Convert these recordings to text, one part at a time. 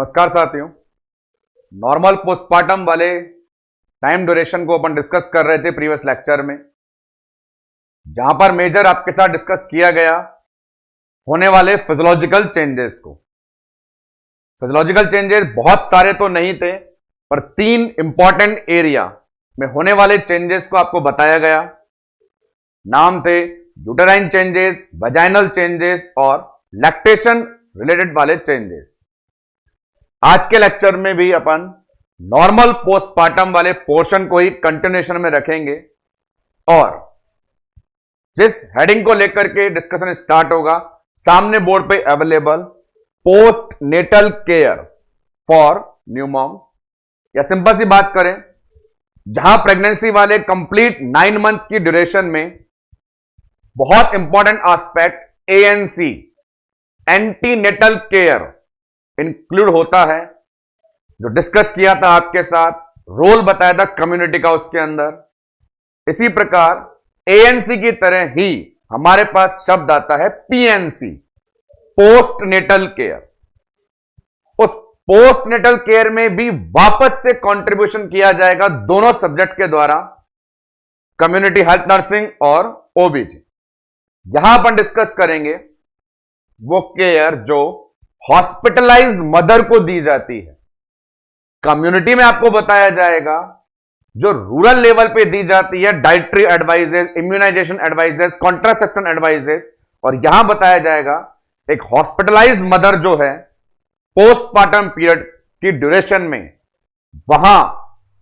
नमस्कार साथियों। Normal postmortem वाले टाइम ड्यूरेशन को अपन डिस्कस कर रहे थे प्रीवियस लेक्चर में, जहां पर मेजर आपके साथ डिस्कस किया गया होने वाले फिजियोलॉजिकल चेंजेस को। फिजियोलॉजिकल चेंजेस बहुत सारे तो नहीं थे, पर 3 इंपॉर्टेंट एरिया में होने वाले चेंजेस को आपको बताया गया। नाम थे यूटेराइन चेंजेस, वजाइनल चेंजेस और लैक्टेशन रिलेटेड वाले चेंजेस। आज के लेक्चर में भी अपन नॉर्मल पोस्टमार्टम वाले पोर्शन को ही कंटिन्यूएशन में रखेंगे और जिस हेडिंग को लेकर के डिस्कशन स्टार्ट होगा, सामने बोर्ड पे available post natal care for new moms, या सिंपल सी बात करें, जहां प्रेगनेंसी वाले कंप्लीट 9 मंथ की ड्यूरेशन में बहुत important aspect ANC anti natal care include होता है, जो डिस्कस किया था आपके साथ, रोल बताया था कम्युनिटी का उसके अंदर। इसी प्रकार एएनसी की तरह ही हमारे पास शब्द आता है पीएनसी, पोस्ट नेटल केयर। उस पोस्ट नेटल केयर में भी वापस से कंट्रीब्यूशन किया जाएगा दोनों सब्जेक्ट के द्वारा, कम्युनिटी हेल्थ नर्सिंग और ओबीजी। यहां अपन डिस्कस करेंगे वो केयर जो हॉस्पिटलाइज्ड मदर को दी जाती है। कम्युनिटी में आपको बताया जाएगा जो रूरल लेवल पे दी जाती है, dietary advises, immunization advises, contraception advises, और यहां बताया जाएगा एक हॉस्पिटलाइज्ड मदर जो है पोस्टमार्टम पीरियड की ड्यूरेशन में, वहां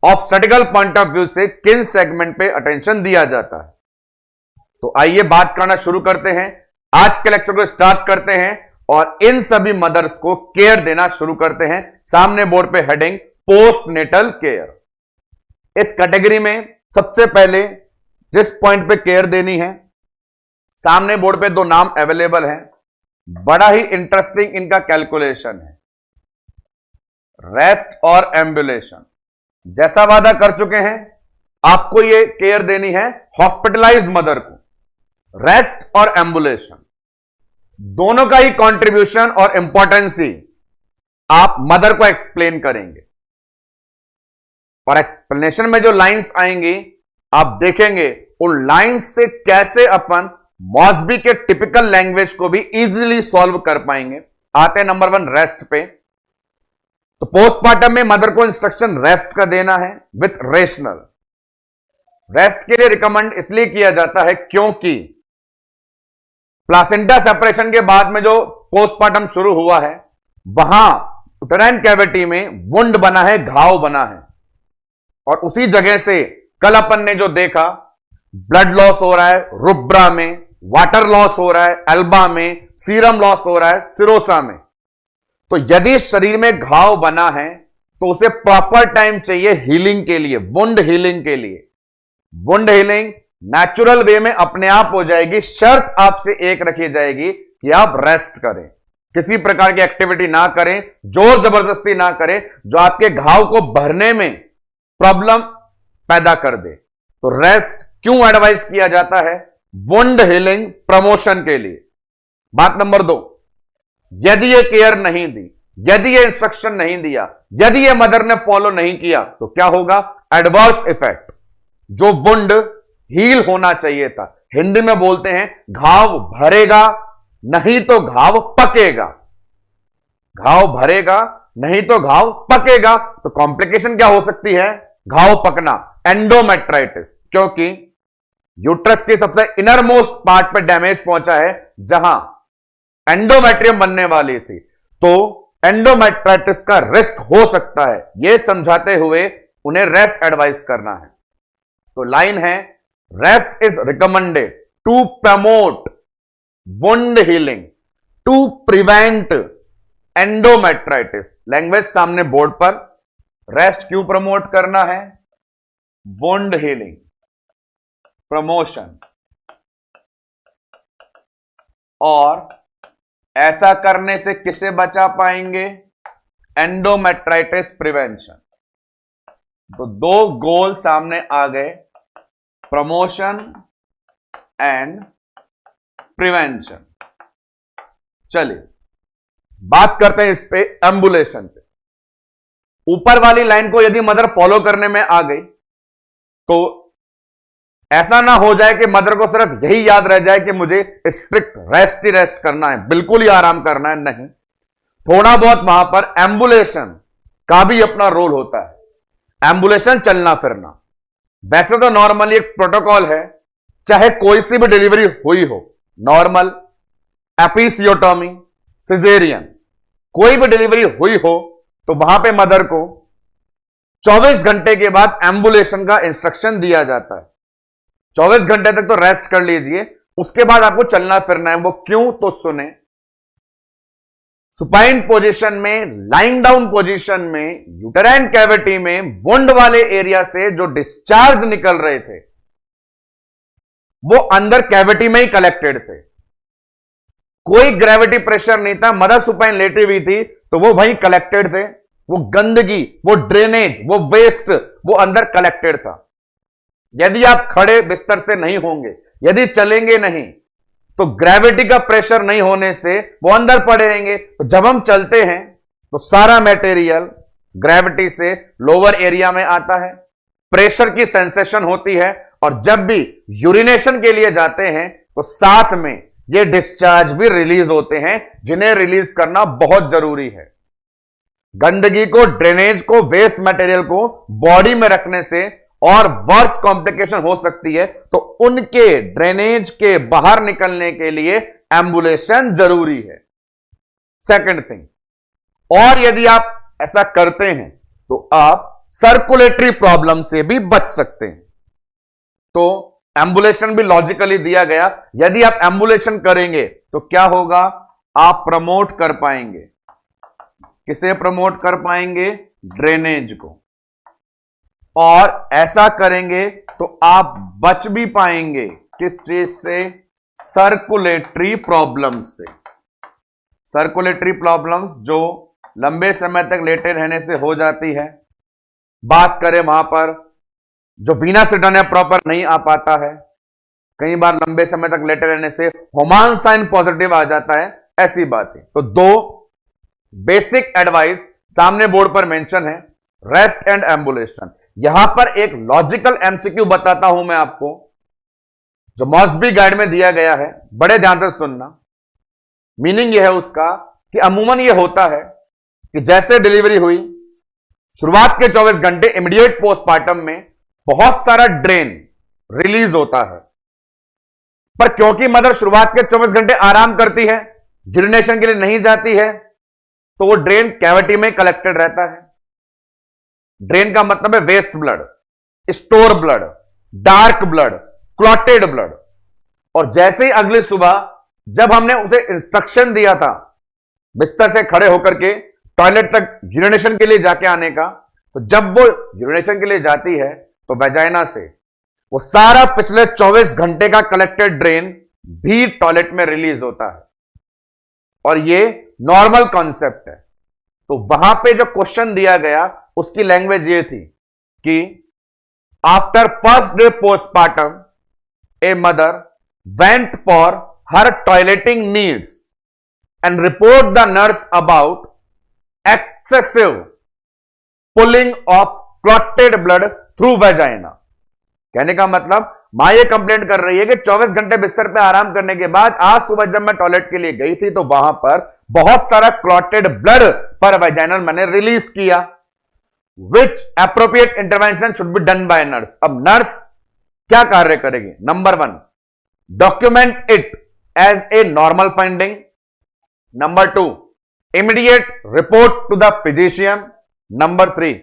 ऑब्स्टेट्रिकल पॉइंट ऑफ व्यू से किन सेगमेंट पे अटेंशन दिया जाता है। तो आइए बात करना शुरू करते हैं, आज के लेक्चर को स्टार्ट करते हैं और इन सभी मदर्स को केयर देना शुरू करते हैं। सामने बोर्ड पे हेडिंग पोस्ट नेटल केयर। इस कैटेगरी में सबसे पहले जिस पॉइंट पे केयर देनी है, सामने बोर्ड पे 2 नाम अवेलेबल हैं, बड़ा ही इंटरेस्टिंग इनका कैलकुलेशन है, रेस्ट और एम्बुलेशन। जैसा वादा कर चुके हैं, आपको ये केयर देनी है हॉस्पिटलाइज मदर को। रेस्ट और एम्बुलेशन दोनों का ही कंट्रीब्यूशन और इंपॉर्टेंसी आप मदर को एक्सप्लेन करेंगे, और एक्सप्लेनेशन में जो लाइंस आएंगी आप देखेंगे उन लाइंस से कैसे अपन मॉसबी के टिपिकल लैंग्वेज को भी इजीली सॉल्व कर पाएंगे। आते हैं नंबर 1 रेस्ट पे। तो पोस्टमार्टम में मदर को इंस्ट्रक्शन रेस्ट का देना है विथ रेशनल। रेस्ट के लिए रिकमेंड इसलिए किया जाता है क्योंकि प्लासेंटा सेपरेशन के बाद में जो पोस्टमार्टम शुरू हुआ है, वहां यूटेराइन कैविटी में वुंड बना है, घाव बना है, और उसी जगह से कल अपन ने जो देखा ब्लड लॉस हो रहा है रुब्रा में, वाटर लॉस हो रहा है एल्बा में, सीरम लॉस हो रहा है सिरोसा में। तो यदि शरीर में घाव बना है तो उसे प्रॉपर टाइम चाहिए हीलिंग के लिए, वुंड हीलिंग के लिए। वुंड हीलिंग नेचुरल वे में अपने आप हो जाएगी, शर्त आपसे एक रखी जाएगी कि आप रेस्ट करें, किसी प्रकार की एक्टिविटी ना करें, जोर जबरदस्ती ना करें जो आपके घाव को भरने में प्रॉब्लम पैदा कर दे। तो रेस्ट क्यों एडवाइस किया जाता है? वुंड हीलिंग प्रमोशन के लिए। बात नंबर 2, यदि ये केयर नहीं दी, यदि ये इंस्ट्रक्शन नहीं दिया, यदि ये मदर ने फॉलो नहीं किया, तो क्या होगा? Adverse effect. जो वुंड हील होना चाहिए था, हिंदी में बोलते हैं घाव भरेगा नहीं तो घाव पकेगा। घाव भरेगा नहीं तो घाव पकेगा। तो कॉम्प्लिकेशन क्या हो सकती है? घाव पकना, एंडोमेट्राइटिस, क्योंकि यूट्रस के सबसे इनर मोस्ट पार्ट पे डैमेज पहुंचा है, जहां एंडोमेट्रियम बनने वाली थी। तो एंडोमेट्राइटिस का रिस्क हो सकता है, यह समझाते हुए उन्हें रेस्ट एडवाइस करना है। तो लाइन है, rest is recommended to promote wound healing, to prevent endometritis. Language सामने बोर्ड पर। रेस्ट क्यों प्रमोट करना है? वुंड हीलिंग प्रमोशन, और ऐसा करने से किसे बचा पाएंगे? Endometritis prevention. तो 2 गोल सामने आ गए, प्रमोशन एंड प्रिवेंशन। चलिए बात करते हैं इस पे एम्बुलेशन पे। ऊपर वाली लाइन को यदि मदर फॉलो करने में आ गई तो ऐसा ना हो जाए कि मदर को सिर्फ यही याद रह जाए कि मुझे स्ट्रिक्ट रेस्ट ही रेस्ट करना है, बिल्कुल ही आराम करना है। नहीं, थोड़ा बहुत वहां पर एम्बुलेशन का भी अपना रोल होता है। एम्बुलेशन, चलना फिरना। वैसे तो नॉर्मली एक प्रोटोकॉल है, चाहे कोई सी भी डिलीवरी हुई हो, नॉर्मल, एपिसियोटॉमी, सिजेरियन, कोई भी डिलीवरी हुई हो तो वहां पे मदर को 24 घंटे के बाद एम्बुलेशन का इंस्ट्रक्शन दिया जाता है। 24 घंटे तक तो रेस्ट कर लीजिए, उसके बाद आपको चलना फिरना है। वो क्यों, तो सुने। सुपाइन पोजीशन में, लाइंग डाउन पोजीशन में, यूटेराइन कैविटी में वुंड वाले एरिया से जो डिस्चार्ज निकल रहे थे वो अंदर कैविटी में ही कलेक्टेड थे। कोई ग्रेविटी प्रेशर नहीं था, मदर सुपाइन लेटी हुई थी तो वो वहीं कलेक्टेड थे। वो गंदगी, वो ड्रेनेज, वो वेस्ट वो अंदर कलेक्टेड था। यदि आप खड़े बिस्तर से नहीं होंगे, यदि चलेंगे नहीं, तो ग्रेविटी का प्रेशर नहीं होने से वो अंदर पड़े रहेंगे। तो जब हम चलते हैं तो सारा मटेरियल ग्रेविटी से लोअर एरिया में आता है, प्रेशर की सेंसेशन होती है, और जब भी यूरिनेशन के लिए जाते हैं तो साथ में ये डिस्चार्ज भी रिलीज होते हैं, जिन्हें रिलीज करना बहुत जरूरी है। गंदगी को, ड्रेनेज को, वेस्ट मटेरियल को बॉडी में रखने से और वर्स कॉम्प्लिकेशन हो सकती है, तो उनके ड्रेनेज के बाहर निकलने के लिए एम्बुलेशन जरूरी है। सेकंड थिंग, और यदि आप ऐसा करते हैं तो आप सर्कुलेटरी प्रॉब्लम से भी बच सकते हैं। तो एम्बुलेशन भी लॉजिकली दिया गया। यदि आप एम्बुलेशन करेंगे तो क्या होगा, आप प्रमोट कर पाएंगे। किसे प्रमोट कर पाएंगे, ड्रेनेज को। और ऐसा करेंगे तो आप बच भी पाएंगे किस चीज से, सर्कुलेटरी प्रॉब्लम्स से। सर्कुलेटरी प्रॉब्लम्स जो लंबे समय तक लेटे रहने से हो जाती है। बात करें वहां पर जो वीनस रिटर्न है प्रॉपर नहीं आ पाता है, कई बार लंबे समय तक लेटे रहने से होमान साइन पॉजिटिव आ जाता है, ऐसी बात है। तो दो बेसिक एडवाइस सामने बोर्ड पर मेंशन है, रेस्ट एंड एम्बुलेशन। यहां पर एक लॉजिकल एमसीक्यू बताता हूं मैं आपको, जो मॉस्बी गाइड में दिया गया है, बड़े ध्यान से सुनना। मीनिंग यह है उसका कि अमूमन यह होता है कि जैसे डिलीवरी हुई, शुरुआत के 24 घंटे इमीडिएट पोस्टमार्टम में बहुत सारा ड्रेन रिलीज होता है, पर क्योंकि मदर शुरुआत के 24 घंटे आराम करती है, यूरिनेशन के लिए नहीं जाती है, तो वो ड्रेन कैविटी में कलेक्टेड रहता है। ड्रेन का मतलब है waste blood, store blood, dark blood, clotted blood. और जैसे ही अगली सुबह जब हमने उसे इंस्ट्रक्शन दिया था बिस्तर से खड़े होकर के टॉयलेट तक यूरिनेशन के लिए जाके आने का, तो जब वो यूरिनेशन के लिए जाती है तो वेजाइना से वो सारा पिछले 24 घंटे का कलेक्टेड ड्रेन भी टॉयलेट में रिलीज होता है। और ये नॉर्मल कॉन्सेप्ट है। तो वहां पे जो क्वेश्चन दिया गया उसकी लैंग्वेज ये थी कि after first day postmortem a mother went for her toileting needs and report the nurse about excessive pulling of clotted blood through vagina. कहने का मतलब मां ये कंप्लेंट कर रही है कि 24 घंटे बिस्तर पे आराम करने के बाद आज सुबह जब मैं टॉयलेट के लिए गई थी तो वहां पर बहुत सारा क्लॉटेड ब्लड पर वेजाइनल मैंने रिलीज किया। Which appropriate intervention should be done by nurse. अब नर्स क्या कार्य करेगी, number 1 document it as a normal finding, number 2 immediate report to the physician, number 3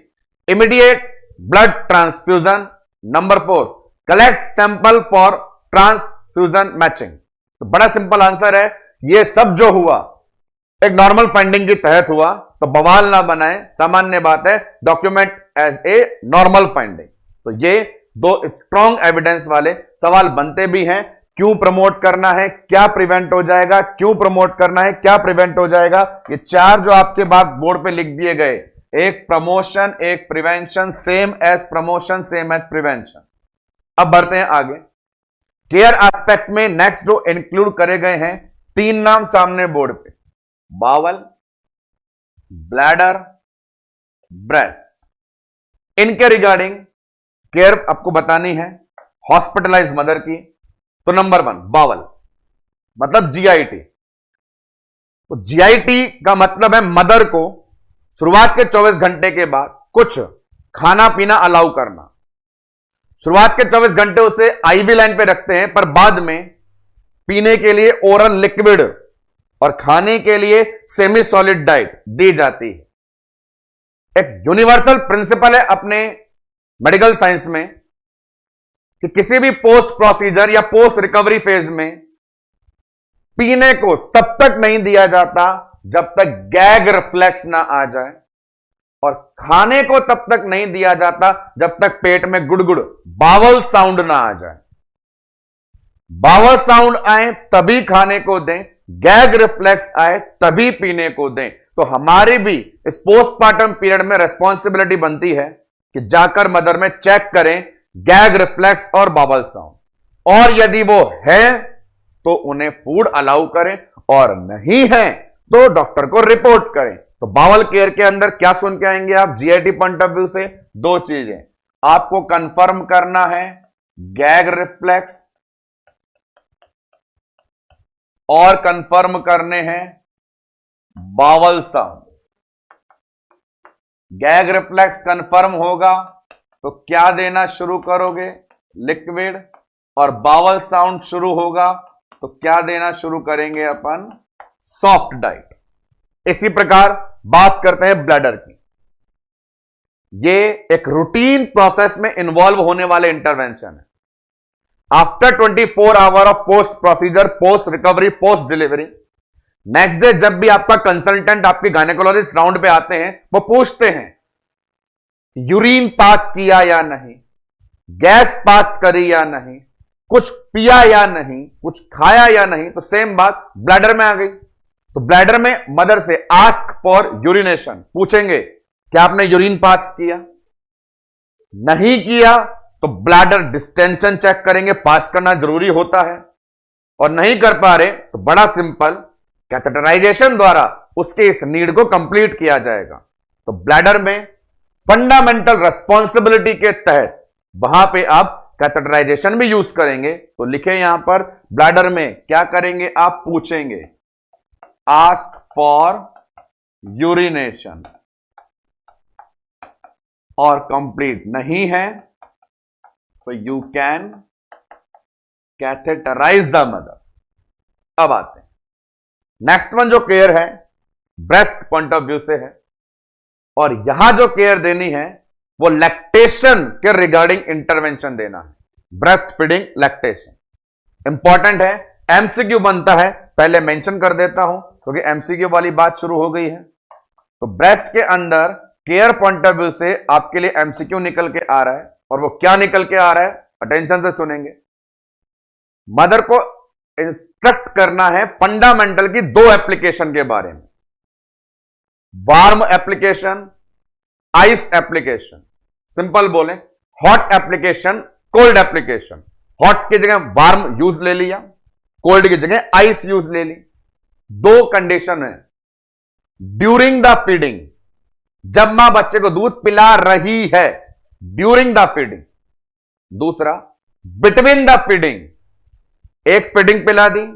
immediate blood transfusion, number 4 collect sample for transfusion matching. तो बड़ा simple answer है, ये सब जो हुआ एक नॉर्मल फाइंडिंग के तहत हुआ, तो बवाल ना बनाए, सामान्य बात है, document as a normal finding. तो ये दो स्ट्रॉन्ग एविडेंस वाले सवाल बनते भी हैं। क्यों प्रमोट करना है, क्या प्रिवेंट हो जाएगा, क्यों प्रमोट करना है, क्या प्रिवेंट हो जाएगा, ये चार जो आपके बाद बोर्ड पे लिख दिए गए, एक प्रमोशन, एक prevention, same as promotion, same as prevention. अब बढ़ते हैं आगे। केयर एस्पेक्ट में नेक्स्ट जो इंक्लूड करे गए हैं 3 नाम सामने बोर्ड पे, बावल, ब्लैडर ब्रेस्ट। इनके रिगार्डिंग केयर आपको बतानी है हॉस्पिटलाइज मदर की। तो नंबर 1 बावल मतलब जीआईटी। तो जीआईटी का मतलब है मदर को शुरुआत के 24 घंटे के बाद कुछ खाना पीना अलाउ करना। शुरुआत के 24 घंटे उसे आईवी लाइन पे रखते हैं, पर बाद में पीने के लिए ओरल लिक्विड और खाने के लिए सेमी सॉलिड डाइट दी जाती है। एक यूनिवर्सल प्रिंसिपल है अपने मेडिकल साइंस में कि किसी भी पोस्ट प्रोसीजर या पोस्ट रिकवरी फेज में पीने को तब तक नहीं दिया जाता जब तक गैग रिफ्लेक्स ना आ जाए, और खाने को तब तक नहीं दिया जाता जब तक पेट में गुड़गुड़ बावल साउंड ना आ जाए। बावल साउंड आए तभी खाने को दें, गैग रिफ्लेक्स आए तभी पीने को दें। तो हमारी भी इस पोस्टमार्टम पीरियड में रेस्पॉन्सिबिलिटी बनती है कि जाकर मदर में चेक करें गैग रिफ्लेक्स और बावल साउंड, और यदि वो है तो उन्हें फूड अलाउ करें, और नहीं है तो डॉक्टर को रिपोर्ट करें। तो बावल केयर के अंदर क्या सुन के आएंगे आप जीआईटी पॉइंट ऑफ व्यू से? 2 चीजें आपको कंफर्म करना है, गैग रिफ्लेक्स, और कंफर्म करने हैं bowel sound. Gag reflex confirm होगा तो क्या देना शुरू करोगे? लिक्विड। और बावल साउंड शुरू होगा तो क्या देना शुरू करेंगे अपन? Soft diet. इसी प्रकार बात करते हैं ब्लैडर की। ये एक रूटीन प्रोसेस में इन्वॉल्व होने वाले इंटरवेंशन है। After 24 hour of post procedure, post recovery, post delivery, next day जब भी आपका कंसल्टेंट, आपकी गायनेकोलॉजिस्ट राउंड पे आते हैं, वो पूछते हैं यूरिन पास किया या नहीं, गैस पास करी या नहीं, कुछ पिया या नहीं, कुछ खाया या नहीं। तो सेम बात ब्लैडर में आ गई। तो ब्लैडर में मदर से आस्क फॉर यूरिनेशन पूछेंगे, क्या आपने यूरिन पास किया? नहीं किया तो ब्लैडर डिस्टेंशन चेक करेंगे, पास करना जरूरी होता है। और नहीं कर पा रहे तो बड़ा सिंपल कैथेटराइजेशन द्वारा उसके इस नीड को कंप्लीट किया जाएगा। तो ब्लैडर में फंडामेंटल रेस्पॉन्सिबिलिटी के तहत वहां पे आप कैथेटराइजेशन भी यूज करेंगे। तो लिखे यहां पर ब्लैडर में क्या करेंगे आप? पूछेंगे आस्क फॉर यूरिनेशन, और कंप्लीट नहीं है तो you can catheterise the mother. अब आते हैं नेक्स्ट वन, जो केयर है ब्रेस्ट पॉइंट ऑफ व्यू से है, और यहां जो केयर देनी है वो लैक्टेशन के रिगार्डिंग इंटरवेंशन देना है। ब्रेस्ट फीडिंग, लैक्टेशन इंपॉर्टेंट है, एमसीक्यू बनता है, पहले मेंशन कर देता हूं क्योंकि एमसीक्यू वाली बात शुरू हो गई है। तो ब्रेस्ट के अंदर केयर पॉइंट ऑफ व्यू से आपके लिए एमसीक्यू निकल के आ रहा है, और वो क्या निकल के आ रहा है अटेंशन से सुनेंगे। मदर को इंस्ट्रक्ट करना है फंडामेंटल की 2 एप्लीकेशन के बारे में, warm application, ice application. Simple बोले hot application, cold application. Hot की जगह वार्म यूज ले लिया, कोल्ड की जगह आइस यूज ले ली। 2 कंडीशन है ड्यूरिंग द फीडिंग, जब मां बच्चे को दूध पिला रही है, ड्यूरिंग द फीडिंग। दूसरा बिटवीन द फीडिंग, एक फीडिंग पिला दी,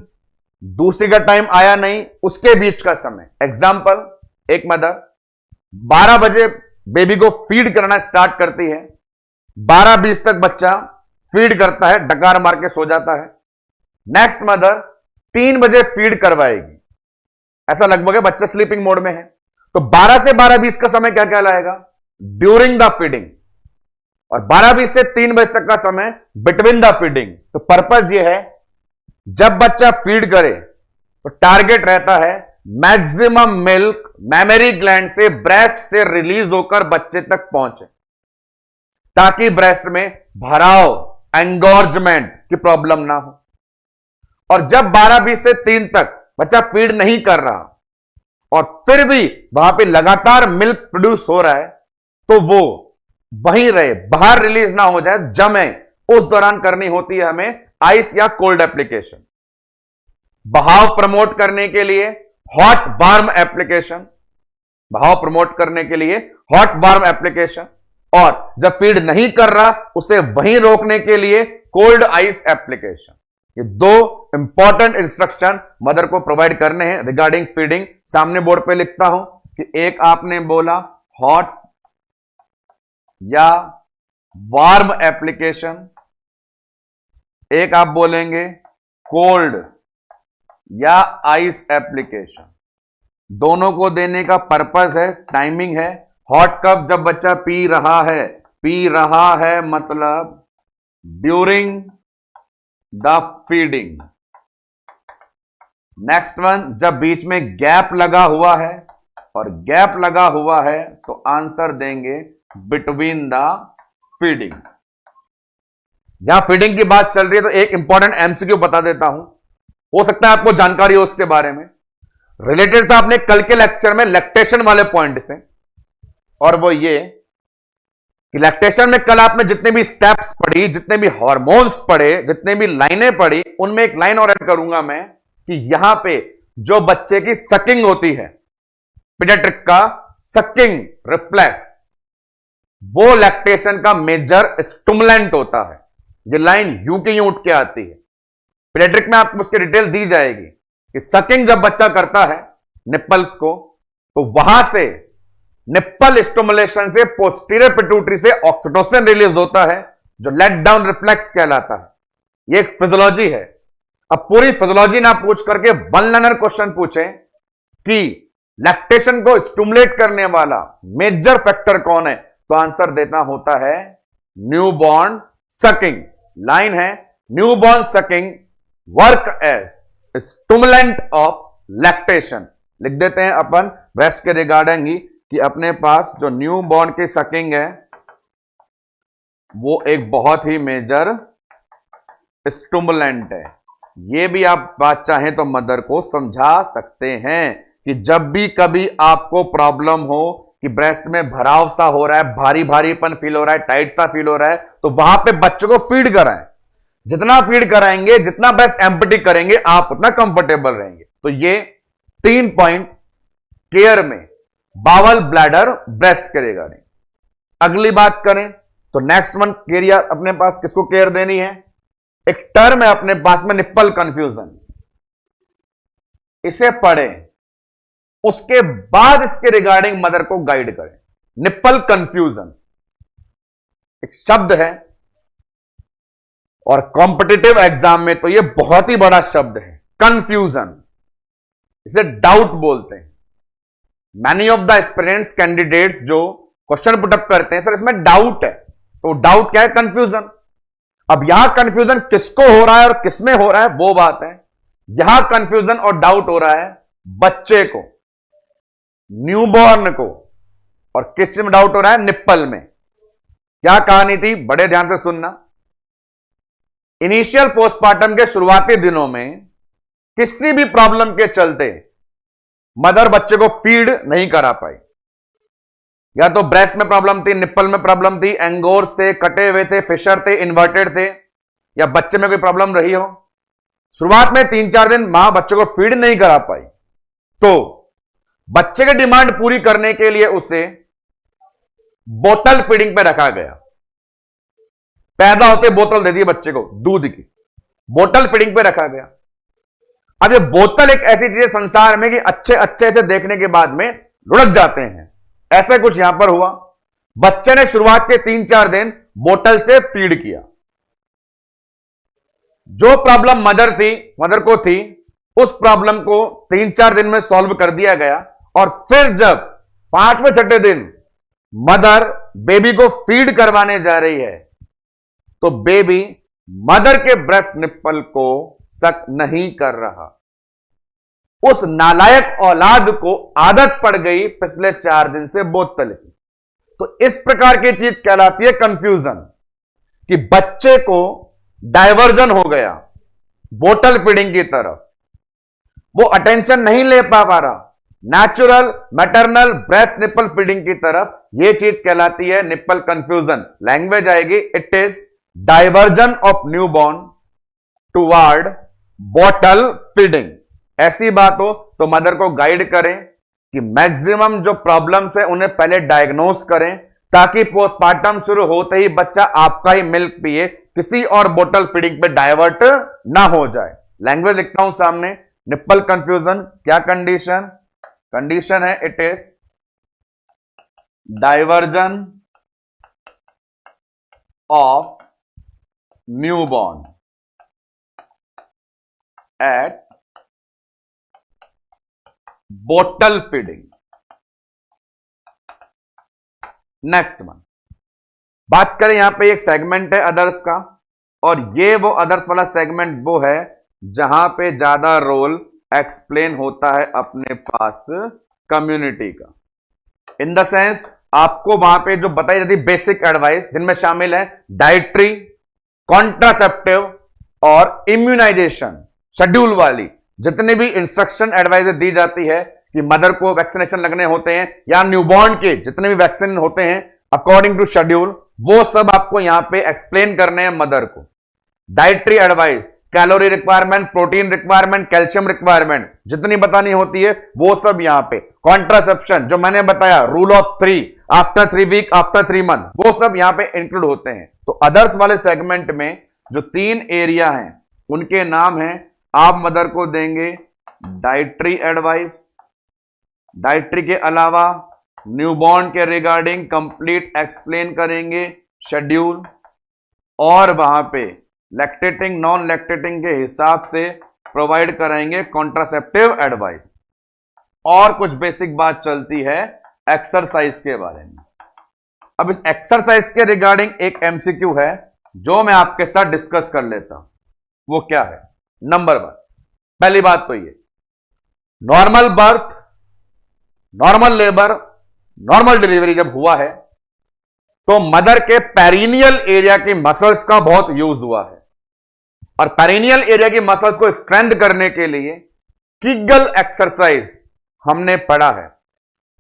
दूसरी का टाइम आया नहीं, उसके बीच का समय। एग्जाम्पल, एक मदर 12 बजे बेबी को फीड करना स्टार्ट करती है, 12:20 तक बच्चा फीड करता है, डकार मार के सो जाता है। नेक्स्ट मदर 3 बजे फीड करवाएगी, ऐसा लगभग है बच्चा स्लीपिंग मोड में है। तो 12 से 12:20 का समय क्या कहलाएगा? ड्यूरिंग द फीडिंग, और 12:20 से 3 बजे तक का समय बिटवीन द फीडिंग। तो पर्पज यह है जब बच्चा फीड करे तो टारगेट रहता है मैक्सिमम मिल्क मैमरी ग्लैंड से, ब्रेस्ट से रिलीज होकर बच्चे तक पहुंचे, ताकि ब्रेस्ट में भराव, एंगॉर्जमेंट की प्रॉब्लम ना हो। और जब 12:20 से 3 तक बच्चा फीड नहीं कर रहा और फिर भी वहां पे लगातार मिल्क प्रोड्यूस हो रहा है, तो वो वहीं रहे, बाहर रिलीज ना हो जाए, जमे। उस दौरान करनी होती है हमें आइस या कोल्ड एप्लीकेशन। बहाव प्रमोट करने के लिए हॉट वार्म एप्लीकेशन, बहाव प्रमोट करने के लिए हॉट वार्म एप्लीकेशन, और जब फीड नहीं कर रहा उसे वहीं रोकने के लिए कोल्ड आइस एप्लीकेशन। ये दो इंपॉर्टेंट इंस्ट्रक्शन मदर को प्रोवाइड करने हैं रिगार्डिंग फीडिंग। सामने बोर्ड पे लिखता हूं कि एक आपने बोला हॉट या वार्म एप्लीकेशन, एक आप बोलेंगे कोल्ड या आइस एप्लीकेशन। दोनों को देने का पर्पस है, टाइमिंग है। हॉट कब? जब बच्चा पी रहा है मतलब during the feeding. Next one, जब बीच में गैप लगा हुआ है, और गैप लगा हुआ है तो आंसर देंगे बिटवीन द फीडिंग। यहां फीडिंग की बात चल रही है तो एक इंपॉर्टेंट एमसीक्यू बता देता हूं, हो सकता है आपको जानकारी हो उसके बारे में। रिलेटेड था अपने कल के लेक्चर में लैक्टेशन वाले पॉइंट से, और वो ये कि लैक्टेशन में कल आपने जितने भी स्टेप्स पढ़ी, जितने भी हार्मोन्स पढ़े, जितने भी लाइनें पढ़ी, उनमें एक लाइन और ऐड करूंगा मैं कि यहां पे जो बच्चे की सकिंग होती है, पीडियाट्रिक का सकिंग रिफ्लेक्स, वो लैक्टेशन का मेजर स्टिमुलेंट होता है। ये लाइन यूं की यूं उठ के आती है, पीडियाट्रिक में आपको उसकी डिटेल दी जाएगी कि सकिंग जब बच्चा करता है निप्पल्स को, तो वहां से निप्पल स्टिमुलेशन से पोस्टीरियर पिट्यूटरी से ऑक्सीटोसिन रिलीज होता है जो लेट डाउन रिफ्लेक्स कहलाता है। ये एक फिजियोलॉजी है। अब पूरी फिजियोलॉजी ना पूछ करके वन लाइनर क्वेश्चन पूछें कि लैक्टेशन को स्टिमुलेट करने वाला मेजर फैक्टर कौन है, तो आंसर देना होता है न्यूबॉर्न सकिंग। लाइन है, newborn sucking work as stimulant of lactation. लिख देते हैं अपन ब्रेस्ट के रिगार्डिंग ही कि अपने पास जो न्यूबॉर्न की सकिंग है वो एक बहुत ही मेजर स्टिमुलेंट है। ये भी आप बात चाहें तो मदर को समझा सकते हैं कि जब भी कभी आपको प्रॉब्लम हो कि ब्रेस्ट में भराव सा हो रहा है, भारी भारीपन फील हो रहा है, टाइट सा फील हो रहा है, तो वहां पे बच्चे को फीड कराएं। जितना फीड कराएंगे, जितना ब्रेस्ट एम्प्टी करेंगे, आप उतना कंफर्टेबल रहेंगे। तो ये 3 पॉइंट केयर में बावल, ब्लैडर, ब्रेस्ट के रिगार्डिंग। अगली बात करें तो नेक्स्ट वन केयर अपने पास किसको केयर देनी है? एक टर्म है अपने पास में निप्पल कंफ्यूजन। इसे पढ़ें, उसके बाद इसके रिगार्डिंग मदर को गाइड करें। निप्पल कंफ्यूजन एक शब्द है और कॉम्पिटिटिव एग्जाम में तो यह बहुत ही बड़ा शब्द है। कंफ्यूजन, इसे डाउट बोलते हैं। Many of the aspirants candidates जो क्वेश्चन पुटअप करते हैं, सर इसमें डाउट है, तो डाउट क्या है? कंफ्यूजन। अब यहां कंफ्यूजन किसको हो रहा है और किसमें हो रहा है वो बात है। यहां कंफ्यूजन और डाउट हो रहा है बच्चे को, न्यूबॉर्न को, और किस चीज में डाउट हो रहा है? निप्पल में। क्या कहानी थी? बड़े ध्यान से सुनना। इनिशियल पोस्टमार्टम के शुरुआती दिनों में किसी भी प्रॉब्लम के चलते मदर बच्चे को फीड नहीं करा पाई। या तो ब्रेस्ट में प्रॉब्लम थी, निप्पल में प्रॉब्लम थी, एंगोर्स थे, कटे हुए थे, फिशर थे, इन्वर्टेड थे, या बच्चे में कोई प्रॉब्लम रही हो। शुरुआत में 3-4 दिन मां बच्चे को फीड नहीं करा पाई, तो बच्चे की डिमांड पूरी करने के लिए उसे बोतल फीडिंग पे रखा गया। पैदा होते बोतल दे दी बच्चे को, दूध की बोतल फीडिंग पे रखा गया। अब ये बोतल एक ऐसी चीज है संसार में कि अच्छे अच्छे से देखने के बाद में लुढ़क जाते हैं। ऐसा कुछ यहां पर हुआ। बच्चे ने शुरुआत के 3-4 दिन बोतल से फीड किया। जो प्रॉब्लम मदर को थी, उस प्रॉब्लम को 3-4 दिन में सॉल्व कर दिया गया। और फिर जब 5वें-6ठे दिन मदर बेबी को फीड करवाने जा रही है, तो बेबी मदर के ब्रेस्ट निप्पल को सक नहीं कर रहा। उस नालायक औलाद को आदत पड़ गई पिछले 4 दिन से बोतल की। तो इस प्रकार की चीज कहलाती है कंफ्यूजन, कि बच्चे को डायवर्जन हो गया बोतल फीडिंग की तरफ, वो अटेंशन नहीं ले पा रहा natural maternal breast nipple feeding की तरफ। यह चीज कहलाती है निप्पल कंफ्यूजन। लैंग्वेज आएगी, it is diversion of newborn toward bottle feeding. ऐसी बात हो तो मदर को गाइड करें कि मैक्सिमम जो प्रॉब्लम्स है उन्हें पहले डायग्नोस करें, ताकि पोस्टमार्टम शुरू होते ही बच्चा आपका ही मिल्क पिए, किसी और बोतल फीडिंग पे डाइवर्ट ना हो जाए। लैंग्वेज लिखता हूं सामने, निप्पल कंफ्यूजन, क्या कंडीशन? कंडीशन है it is diversion of newborn at बोतल फीडिंग। नेक्स्ट वन, बात करें यहां पे एक सेगमेंट है अदर्स का, और ये वो अदर्स वाला सेगमेंट वो है जहां पे ज्यादा रोल एक्सप्लेन होता है अपने पास कम्युनिटी का। इन द सेंस आपको वहां पे जो बताई जाती है बेसिक एडवाइस, जिनमें शामिल है डाइट्री, कॉन्ट्रासेप्टिव और इम्यूनाइजेशन शेड्यूल वाली जितने भी इंस्ट्रक्शन एडवाइस दी जाती है कि मदर को वैक्सीनेशन लगने होते हैं या न्यूबॉर्न के जितने भी वैक्सीन होते हैं अकॉर्डिंग टू शेड्यूल, वो सब आपको यहां पे एक्सप्लेन करने हैं मदर को। Dietary advice, calorie requirement, protein requirement, calcium requirement जितनी बतानी होती है वो सब यहां पे। कॉन्ट्रासेप्शन जो मैंने बताया, rule of 3, after 3 week, after 3 month, वो सब यहां पे इंक्लूड होते हैं। तो अदर्स वाले सेगमेंट में जो 3 एरिया हैं उनके नाम हैं, आप मदर को देंगे डाइटरी एडवाइस, डाइटरी के अलावा न्यूबॉर्न के रिगार्डिंग कंप्लीट एक्सप्लेन करेंगे शेड्यूल, और वहां पे लैक्टेटिंग नॉन लैक्टेटिंग के हिसाब से प्रोवाइड कराएंगे कॉन्ट्रासेप्टिव एडवाइस। और कुछ बेसिक बात चलती है एक्सरसाइज के बारे में। अब इस एक्सरसाइज के रिगार्डिंग एक एमसीक्यू है जो मैं आपके साथ डिस्कस कर लेता हूं। वो क्या है? नंबर 1, पहली बात तो ये, normal birth, normal labour, normal delivery जब हुआ है तो मदर के पेरिनियल एरिया की मसल्स का बहुत यूज हुआ है, और पेरिनियल एरिया की मसल्स को स्ट्रेंथ करने के लिए कीगल एक्सरसाइज हमने पढ़ा है।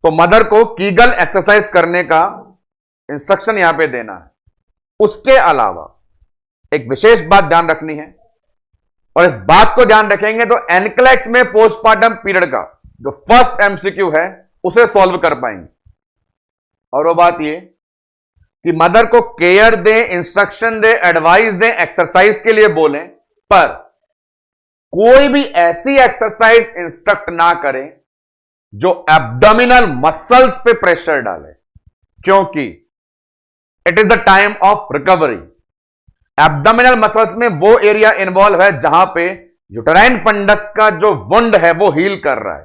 तो मदर को कीगल एक्सरसाइज करने का इंस्ट्रक्शन यहां पे देना है। उसके अलावा एक विशेष बात ध्यान रखनी है, और इस बात को ध्यान रखेंगे तो एनक्लेक्स में पोस्टमार्टम पीरियड का जो फर्स्ट एमसीक्यू है उसे सॉल्व कर पाएंगे। और वो बात ये कि मदर को केयर दे, इंस्ट्रक्शन दे, एडवाइस दे, एक्सरसाइज के लिए बोलें, पर कोई भी ऐसी एक्सरसाइज इंस्ट्रक्ट ना करें जो एब्डोमिनल मसल्स पे प्रेशर डाले, क्योंकि it is the time of recovery. Abdominal muscles में वो एरिया इन्वॉल्व है जहां पे यूटेराइन फंडस का जो वुंड है वो हील कर रहा है।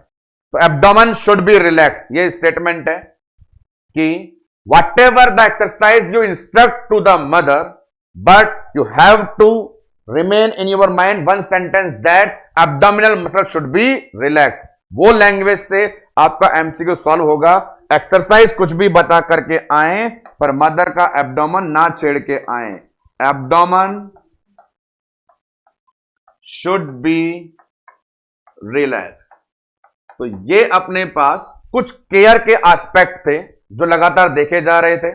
तो एब्डोमेन शुड बी रिलैक्स। ये स्टेटमेंट है कि whatever the exercise you instruct to the mother, but you have to remain in your mind one sentence that abdominal muscle should be relaxed। वो लैंग्वेज से आपका एमसीक्यू सॉल्व होगा। Exercise कुछ भी बता करके आए, पर मदर का एब्डोमेन ना छेड़ के आए। Abdomen should be relax. तो ये अपने पास कुछ केयर के एस्पेक्ट थे जो लगातार देखे जा रहे थे।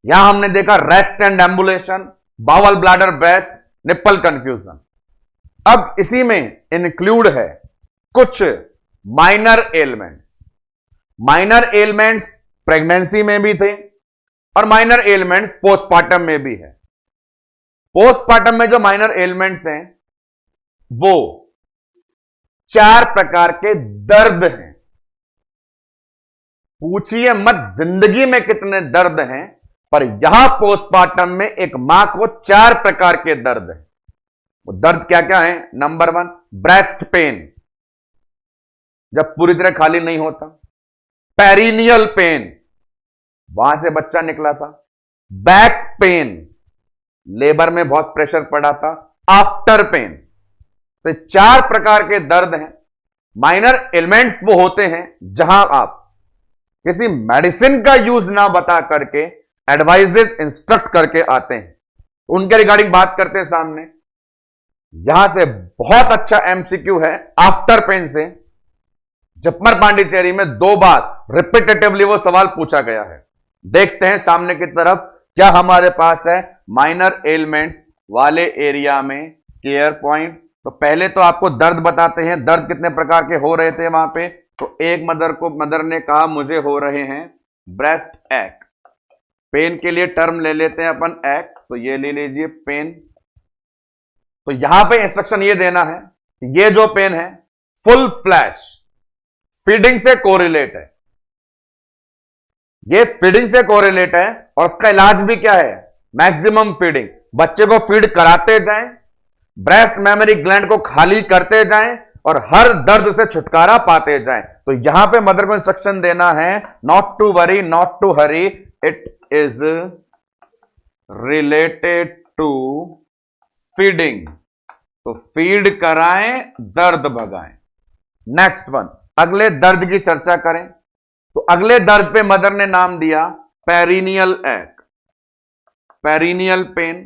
यहां हमने देखा rest and ambulation, bowel bladder breast, nipple confusion. अब इसी में इंक्लूड है कुछ minor elements. Minor elements pregnancy में भी थे और माइनर एलिमेंट्स पोस्टमार्टम में भी है। पोस्टमार्टम में जो माइनर एलिमेंट्स हैं वो 4 प्रकार के दर्द हैं। पूछिए मत जिंदगी में कितने दर्द हैं, पर यहां पोस्टमार्टम में एक मां को 4 प्रकार के दर्द हैं। वो दर्द क्या क्या है? नंबर 1, ब्रेस्ट पेन, जब पूरी तरह खाली नहीं होता। पेरिनियल पेन, वहां से बच्चा निकला था। बैक पेन, लेबर में बहुत प्रेशर पड़ा था। After pain. तो 4 प्रकार के दर्द हैं। माइनर एलिमेंट्स वो होते हैं जहां आप किसी मेडिसिन का यूज ना बता करके एडवाइजेस इंस्ट्रक्ट करके आते हैं। उनके रिगार्डिंग बात करते हैं सामने। यहां से बहुत अच्छा एमसीक्यू है आफ्टर पेन से। जपमर पांडिचेरी में 2 बार रिपीटेटिवली वो सवाल पूछा गया है। देखते हैं सामने की तरफ क्या हमारे पास है माइनर एलिमेंट्स वाले एरिया में केयर पॉइंट। तो पहले तो आपको दर्द बताते हैं, दर्द कितने प्रकार के हो रहे थे वहां पे। तो एक मदर ने कहा मुझे हो रहे हैं ब्रेस्ट एक। पेन के लिए टर्म ले लेते हैं अपन एक, तो ये ले लीजिए पेन। तो यहां पे इंस्ट्रक्शन ये देना है, ये जो पेन है फुल फ्लैश फीडिंग से कोरिलेट है, ये फीडिंग से कोरिलेट है। और उसका इलाज भी क्या है? Maximum feeding. बच्चे को फीड कराते जाएं, ब्रेस्ट मेमोरी ग्लैंड को खाली करते जाएं और हर दर्द से छुटकारा पाते जाएं। तो यहां पे मदर को इंस्ट्रक्शन देना है not to worry, not to hurry, it is related to feeding. तो फीड कराएं, दर्द भगाएं। नेक्स्ट वन, अगले दर्द की चर्चा करें। तो अगले दर्द पे मदर ने नाम दिया पेरिनियल एक, पेरिनियल पेन।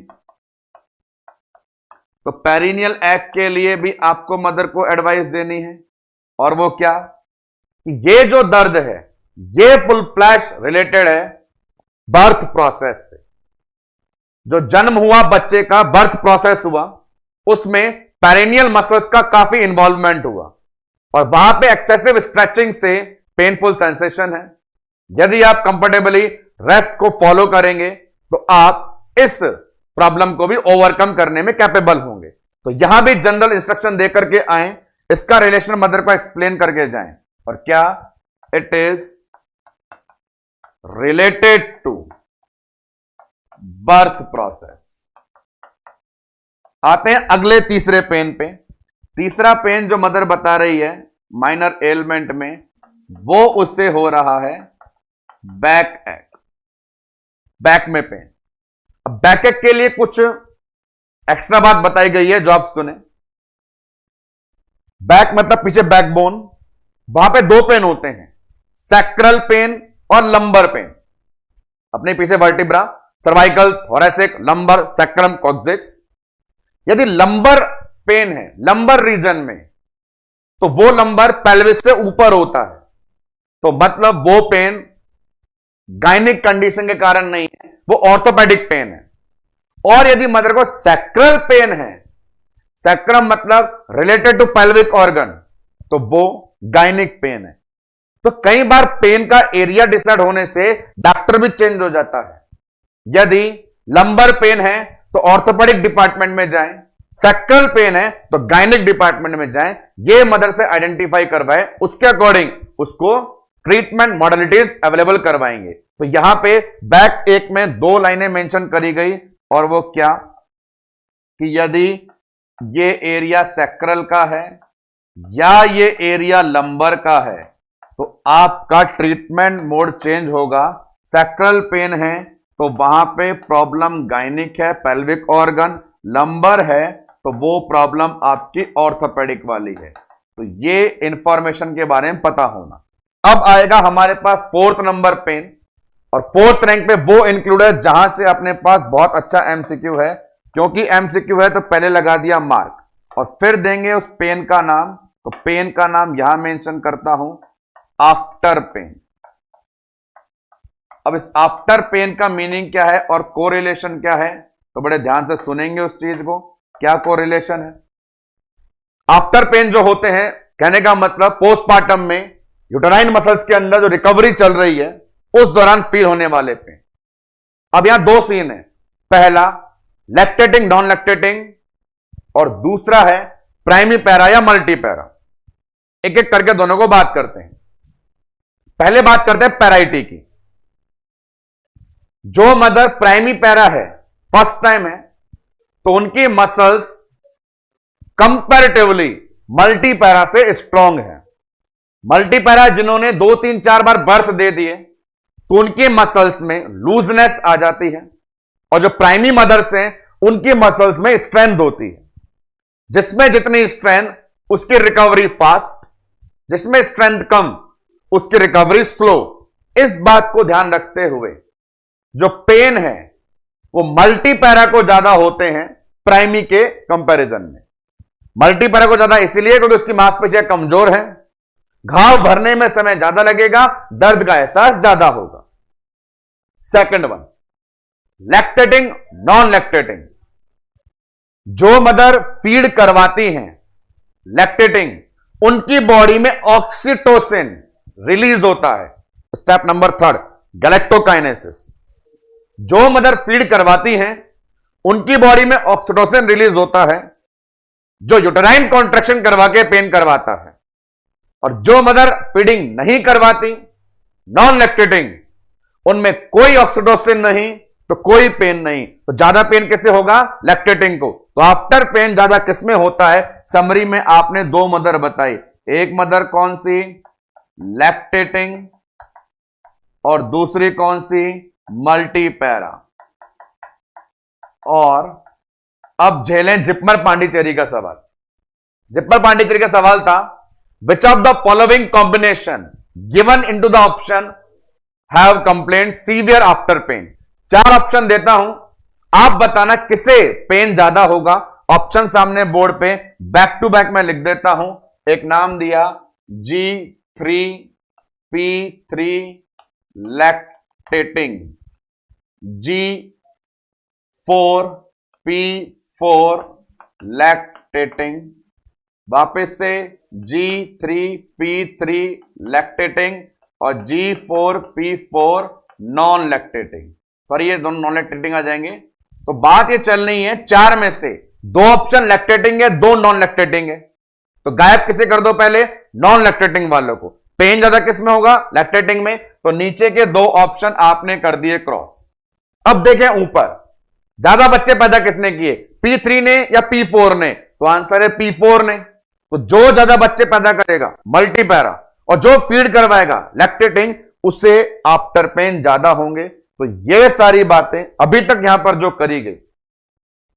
तो पेरिनियल एक के लिए भी आपको मदर को एडवाइस देनी है, और वो क्या? ये जो दर्द है ये फुल फ्लैश रिलेटेड है बर्थ प्रोसेस से। जो जन्म हुआ बच्चे का, बर्थ प्रोसेस हुआ, उसमें पेरिनियल मसल्स का काफी इंवॉल्वमेंट हुआ और वहां पे एक्सेसिव स्ट्रेचिंग से पेनफुल सेंसेशन है। यदि आप कंफर्टेबली रेस्ट को फॉलो करेंगे तो आप इस प्रॉब्लम को भी ओवरकम करने में कैपेबल होंगे। तो यहां भी जनरल इंस्ट्रक्शन देकर के आए, इसका रिलेशन मदर को एक्सप्लेन करके जाएं। और क्या? It is related to birth process. आते हैं अगले तीसरे पेन पे। तीसरा पेन जो मदर बता रही है माइनर एलिमेंट में, वो उससे हो रहा है बैक एक, बैक में पेन। अब बैक एक के लिए कुछ एक्स्ट्रा बात बताई गई है जो आप सुने। बैक मतलब पीछे बैकबोन, वहां पे दो पेन होते हैं, सैक्रल पेन और लंबर पेन। अपने पीछे vertebra, cervical, thoracic, lumbar, sacrum, coccyx. यदि लंबर पेन है लंबर रीजन में, तो वो लंबर पेल्विस से ऊपर होता है, तो मतलब वो पेन गायनिक कंडीशन के कारण नहीं है, वो ऑर्थोपेडिक पेन है। और यदि मदर को सैक्रल पेन है, सैक्रम मतलब रिलेटेड टू पेल्विक ऑर्गन, तो वो गायनिक पेन है। तो कई बार पेन का एरिया डिसाइड होने से डॉक्टर भी चेंज हो जाता है। यदि लंबर पेन है तो ऑर्थोपेडिक डिपार्टमेंट में जाएं, सैक्रल पेन है तो गायनिक डिपार्टमेंट में जाएं। ये मदर से आइडेंटिफाई करवाए, उसके अकॉर्डिंग उसको ट्रीटमेंट मॉडलिटीज अवेलेबल करवाएंगे। तो यहां पे बैक एक में दो लाइनें मेंशन करी गई, और वो क्या? कि यदि ये एरिया सैक्रल का है या ये एरिया लंबर का है, तो आपका ट्रीटमेंट मोड चेंज होगा। सैक्रल पेन है तो वहां पे प्रॉब्लम गायनिक है, पेल्विक ऑर्गन। लंबर है तो वो प्रॉब्लम आपकी ऑर्थोपेडिक वाली है। तो ये इंफॉर्मेशन के बारे में पता होना। अब आएगा हमारे पास फोर्थ नंबर पेन, और फोर्थ रैंक पे वो इंक्लूड है जहां से अपने पास बहुत अच्छा एमसीक्यू है। क्योंकि एमसीक्यू है तो पहले लगा दिया मार्क और फिर देंगे उस पेन का नाम। तो पेन का नाम यहां मेंशन करता हूं, आफ्टर पेन। अब इस आफ्टर पेन का मीनिंग क्या है और कोरिलेशन क्या है, तो बड़े ध्यान से सुनेंगे उस चीज को, क्या कोरिलेशन है। आफ्टर पेन जो होते हैं, कहने का मतलब पोस्टमार्टम में यूटेराइन मसल्स के अंदर जो रिकवरी चल रही है उस दौरान फील होने वाले पेन। अब यहां दो सीन है, पहला लैक्टेटिंग नॉन लैक्टेटिंग, और दूसरा है प्राइमी पैरा या मल्टी पैरा। एक एक करके दोनों को बात करते हैं। पहले बात करते हैं पैराइटी की। जो मदर प्राइमी पैरा है, फर्स्ट टाइम है, तो उनकी मसल्स कंपैरेटिवली मल्टी पैरा से स्ट्रांग है। मल्टी पैरा जिन्होंने 2-3-4 बार बर्थ दे दिए, तो उनके मसल्स में लूजनेस आ जाती है, और जो प्राइमी मदर्स हैं उनकी मसल्स में स्ट्रेंथ होती है। जिसमें जितनी स्ट्रेंथ उसकी रिकवरी फास्ट, जिसमें स्ट्रेंथ कम उसकी रिकवरी स्लो। इस बात को ध्यान रखते हुए जो पेन है वो मल्टी पैरा को ज्यादा होते हैं प्राइमी के कंपैरिजन में। मल्टी पैरा को ज्यादा इसीलिए क्योंकि उसकी मांसपेशियां कमजोर है, घाव भरने में समय ज्यादा लगेगा, दर्द का एहसास ज्यादा होगा। Second one, lactating non lactating. जो मदर फीड करवाती हैं लैक्टेटिंग, उनकी बॉडी में ऑक्सीटोसिन रिलीज होता है। Step number 3 गैलेक्टोकाइनेसिस। जो मदर फीड करवाती हैं उनकी बॉडी में ऑक्सीटोसिन रिलीज होता है जो यूटेराइन कॉन्ट्रैक्शन करवा के पेन करवाता है, और जो मदर फीडिंग नहीं करवाती, नॉन लैक्टेटिंग, उनमें कोई ऑक्सीटोसिन नहीं तो कोई पेन नहीं। तो ज्यादा पेन किससे होगा? लैक्टेटिंग को। तो आफ्टर पेन ज्यादा किसमें होता है? समरी में आपने 2 मदर बताई, एक मदर कौन सी? लैक्टेटिंग, और दूसरी कौन सी? मल्टीपैरा। और अब झेलें जिप्मर पांडिचेरी का सवाल। जिप्मर पांडिचेरी का सवाल था, which of the following combination given into the option have complaint severe after pain. 4 option देता हूं, आप बताना किसे पेन ज्यादा होगा। ऑप्शन सामने बोर्ड पे बैक टू बैक मैं लिख देता हूं। एक नाम दिया G3P3 लैक्टेटिंग, G4P4 लैक्टेटिंग, वापस से G3P3 लैक्टेटिंग और G4P4 नॉन लैक्टेटिंग। सॉरी, ये दोनों नॉन लैक्टेटिंग आ जाएंगे। तो बात ये चल रही है 4 में से 2 ऑप्शन लैक्टेटिंग है, 2 नॉन लैक्टेटिंग है। तो गायब किसे कर दो? पहले नॉन लैक्टेटिंग वालों को। पेन ज्यादा किस में होगा? लैक्टेटिंग में। तो नीचे के 2 ऑप्शन आपने कर दिए क्रॉस। अब देखें ऊपर, ज्यादा बच्चे पैदा किसने किए? P3 ने या P4 ने? तो आंसर है P4 ने। तो जो ज्यादा बच्चे पैदा करेगा मल्टीपैरा, और जो फीड करवाएगा लैक्टेटिंग, उससे आफ्टर पेन ज्यादा होंगे। तो ये सारी बातें अभी तक यहां पर जो करी गई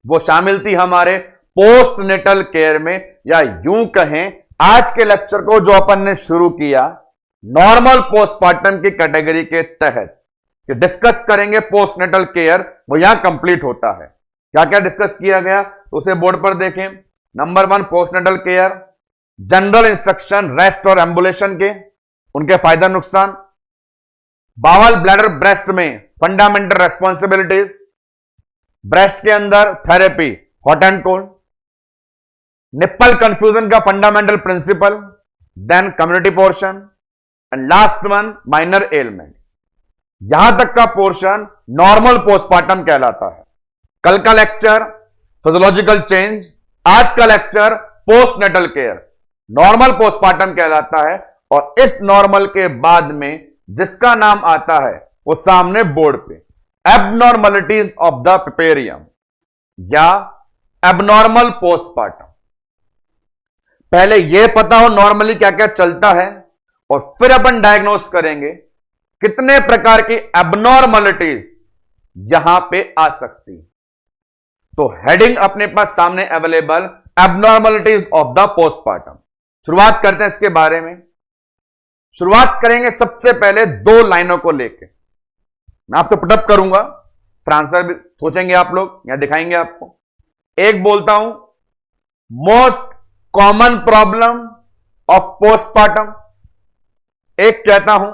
वो शामिल थी हमारे पोस्टनेटल केयर में, या यूं कहें आज के लेक्चर को जो अपन ने शुरू किया नॉर्मल पोस्टपार्टम की कैटेगरी के तहत कि डिस्कस करेंगे पोस्टनेटल केयर, वो यहां कंप्लीट होता है। क्या क्या डिस्कस किया गया तो उसे बोर्ड पर देखें। Number 1 postnatal care, general instruction rest और एम्बुलेशन के, उनके फायदा नुकसान, बावल ब्लैडर ब्रेस्ट में फंडामेंटल रेस्पॉन्सिबिलिटीज, ब्रेस्ट के अंदर therapy hot and cold, nipple confusion का fundamental principle, then community portion, and last one minor elements. यहां तक का पोर्शन नॉर्मल पोस्टपार्टम कहलाता है। कल का लेक्चर फिजियोलॉजिकल चेंज, आज का lecture postnatal care, normal postpartum कहलाता है। और इस नॉर्मल के बाद में जिसका नाम आता है वो सामने बोर्ड पे एबनॉर्मलिटीज ऑफ द पिपेरियम या एबनॉर्मल पोस्टपार्टम। पहले यह पता हो नॉर्मली क्या क्या चलता है, और फिर अपन डायग्नोस करेंगे कितने प्रकार की एबनॉर्मलिटीज यहां पे आ सकती। तो हेडिंग अपने पास सामने available, abnormalities of the postpartum. शुरुआत करते हैं इसके बारे में। शुरुआत करेंगे सबसे पहले 2 लाइनों को लेके। मैं आपसे पुटअप करूंगा, फिर आंसर भी सोचेंगे आप लोग, यहां दिखाएंगे आपको। एक बोलता हूं most common problem of postpartum, एक कहता हूं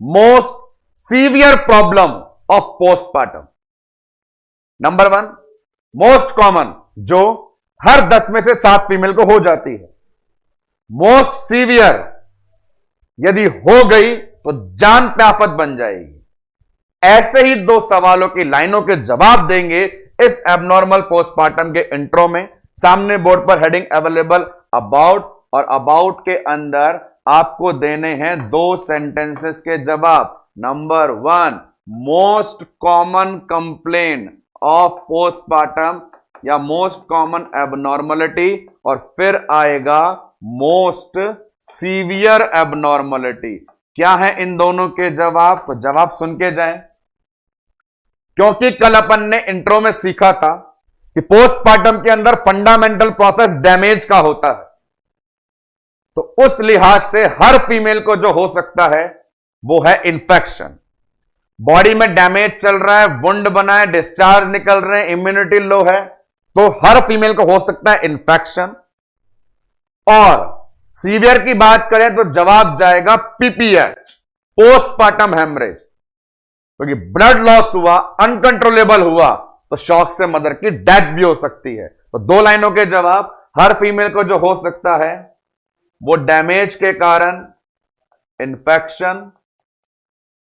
most severe problem of postpartum. Number 1 most common, जो हर 10 में से 7 फीमेल को हो जाती है। मोस्ट सीवियर, यदि हो गई तो जान पे आफत बन जाएगी। ऐसे ही 2 सवालों की लाइनों के जवाब देंगे इस एबनॉर्मल पोस्टपार्टम के इंट्रो में। सामने बोर्ड पर हेडिंग अवेलेबल अबाउट, और अबाउट के अंदर आपको देने हैं 2 सेंटेंसेस के जवाब। Number 1 most common complain of postpartum या मोस्ट कॉमन एबनॉर्मलिटी, और फिर आएगा मोस्ट सीवियर एबनॉर्मलिटी। क्या है इन दोनों के जवाब? तो जवाब सुन के जाएं, क्योंकि कल अपन ने इंट्रो में सीखा था कि पोस्टपार्टम के अंदर फंडामेंटल प्रोसेस डैमेज का होता है। तो उस लिहाज से हर फीमेल को जो हो सकता है वो है इंफेक्शन। बॉडी में डैमेज चल रहा है, वुंड बना है, डिस्चार्ज निकल रहे हैं, इम्यूनिटी लो है, तो हर फीमेल को हो सकता है इंफेक्शन। और सीवियर की बात करें तो जवाब जाएगा पीपीएच, पोस्टपार्टम हेमरेज, क्योंकि ब्लड लॉस हुआ, अनकंट्रोलेबल हुआ तो शॉक से मदर की डेथ भी हो सकती है। तो 2 लाइनों के जवाब, हर फीमेल को जो हो सकता है वो डैमेज के कारण, इन्फेक्शन,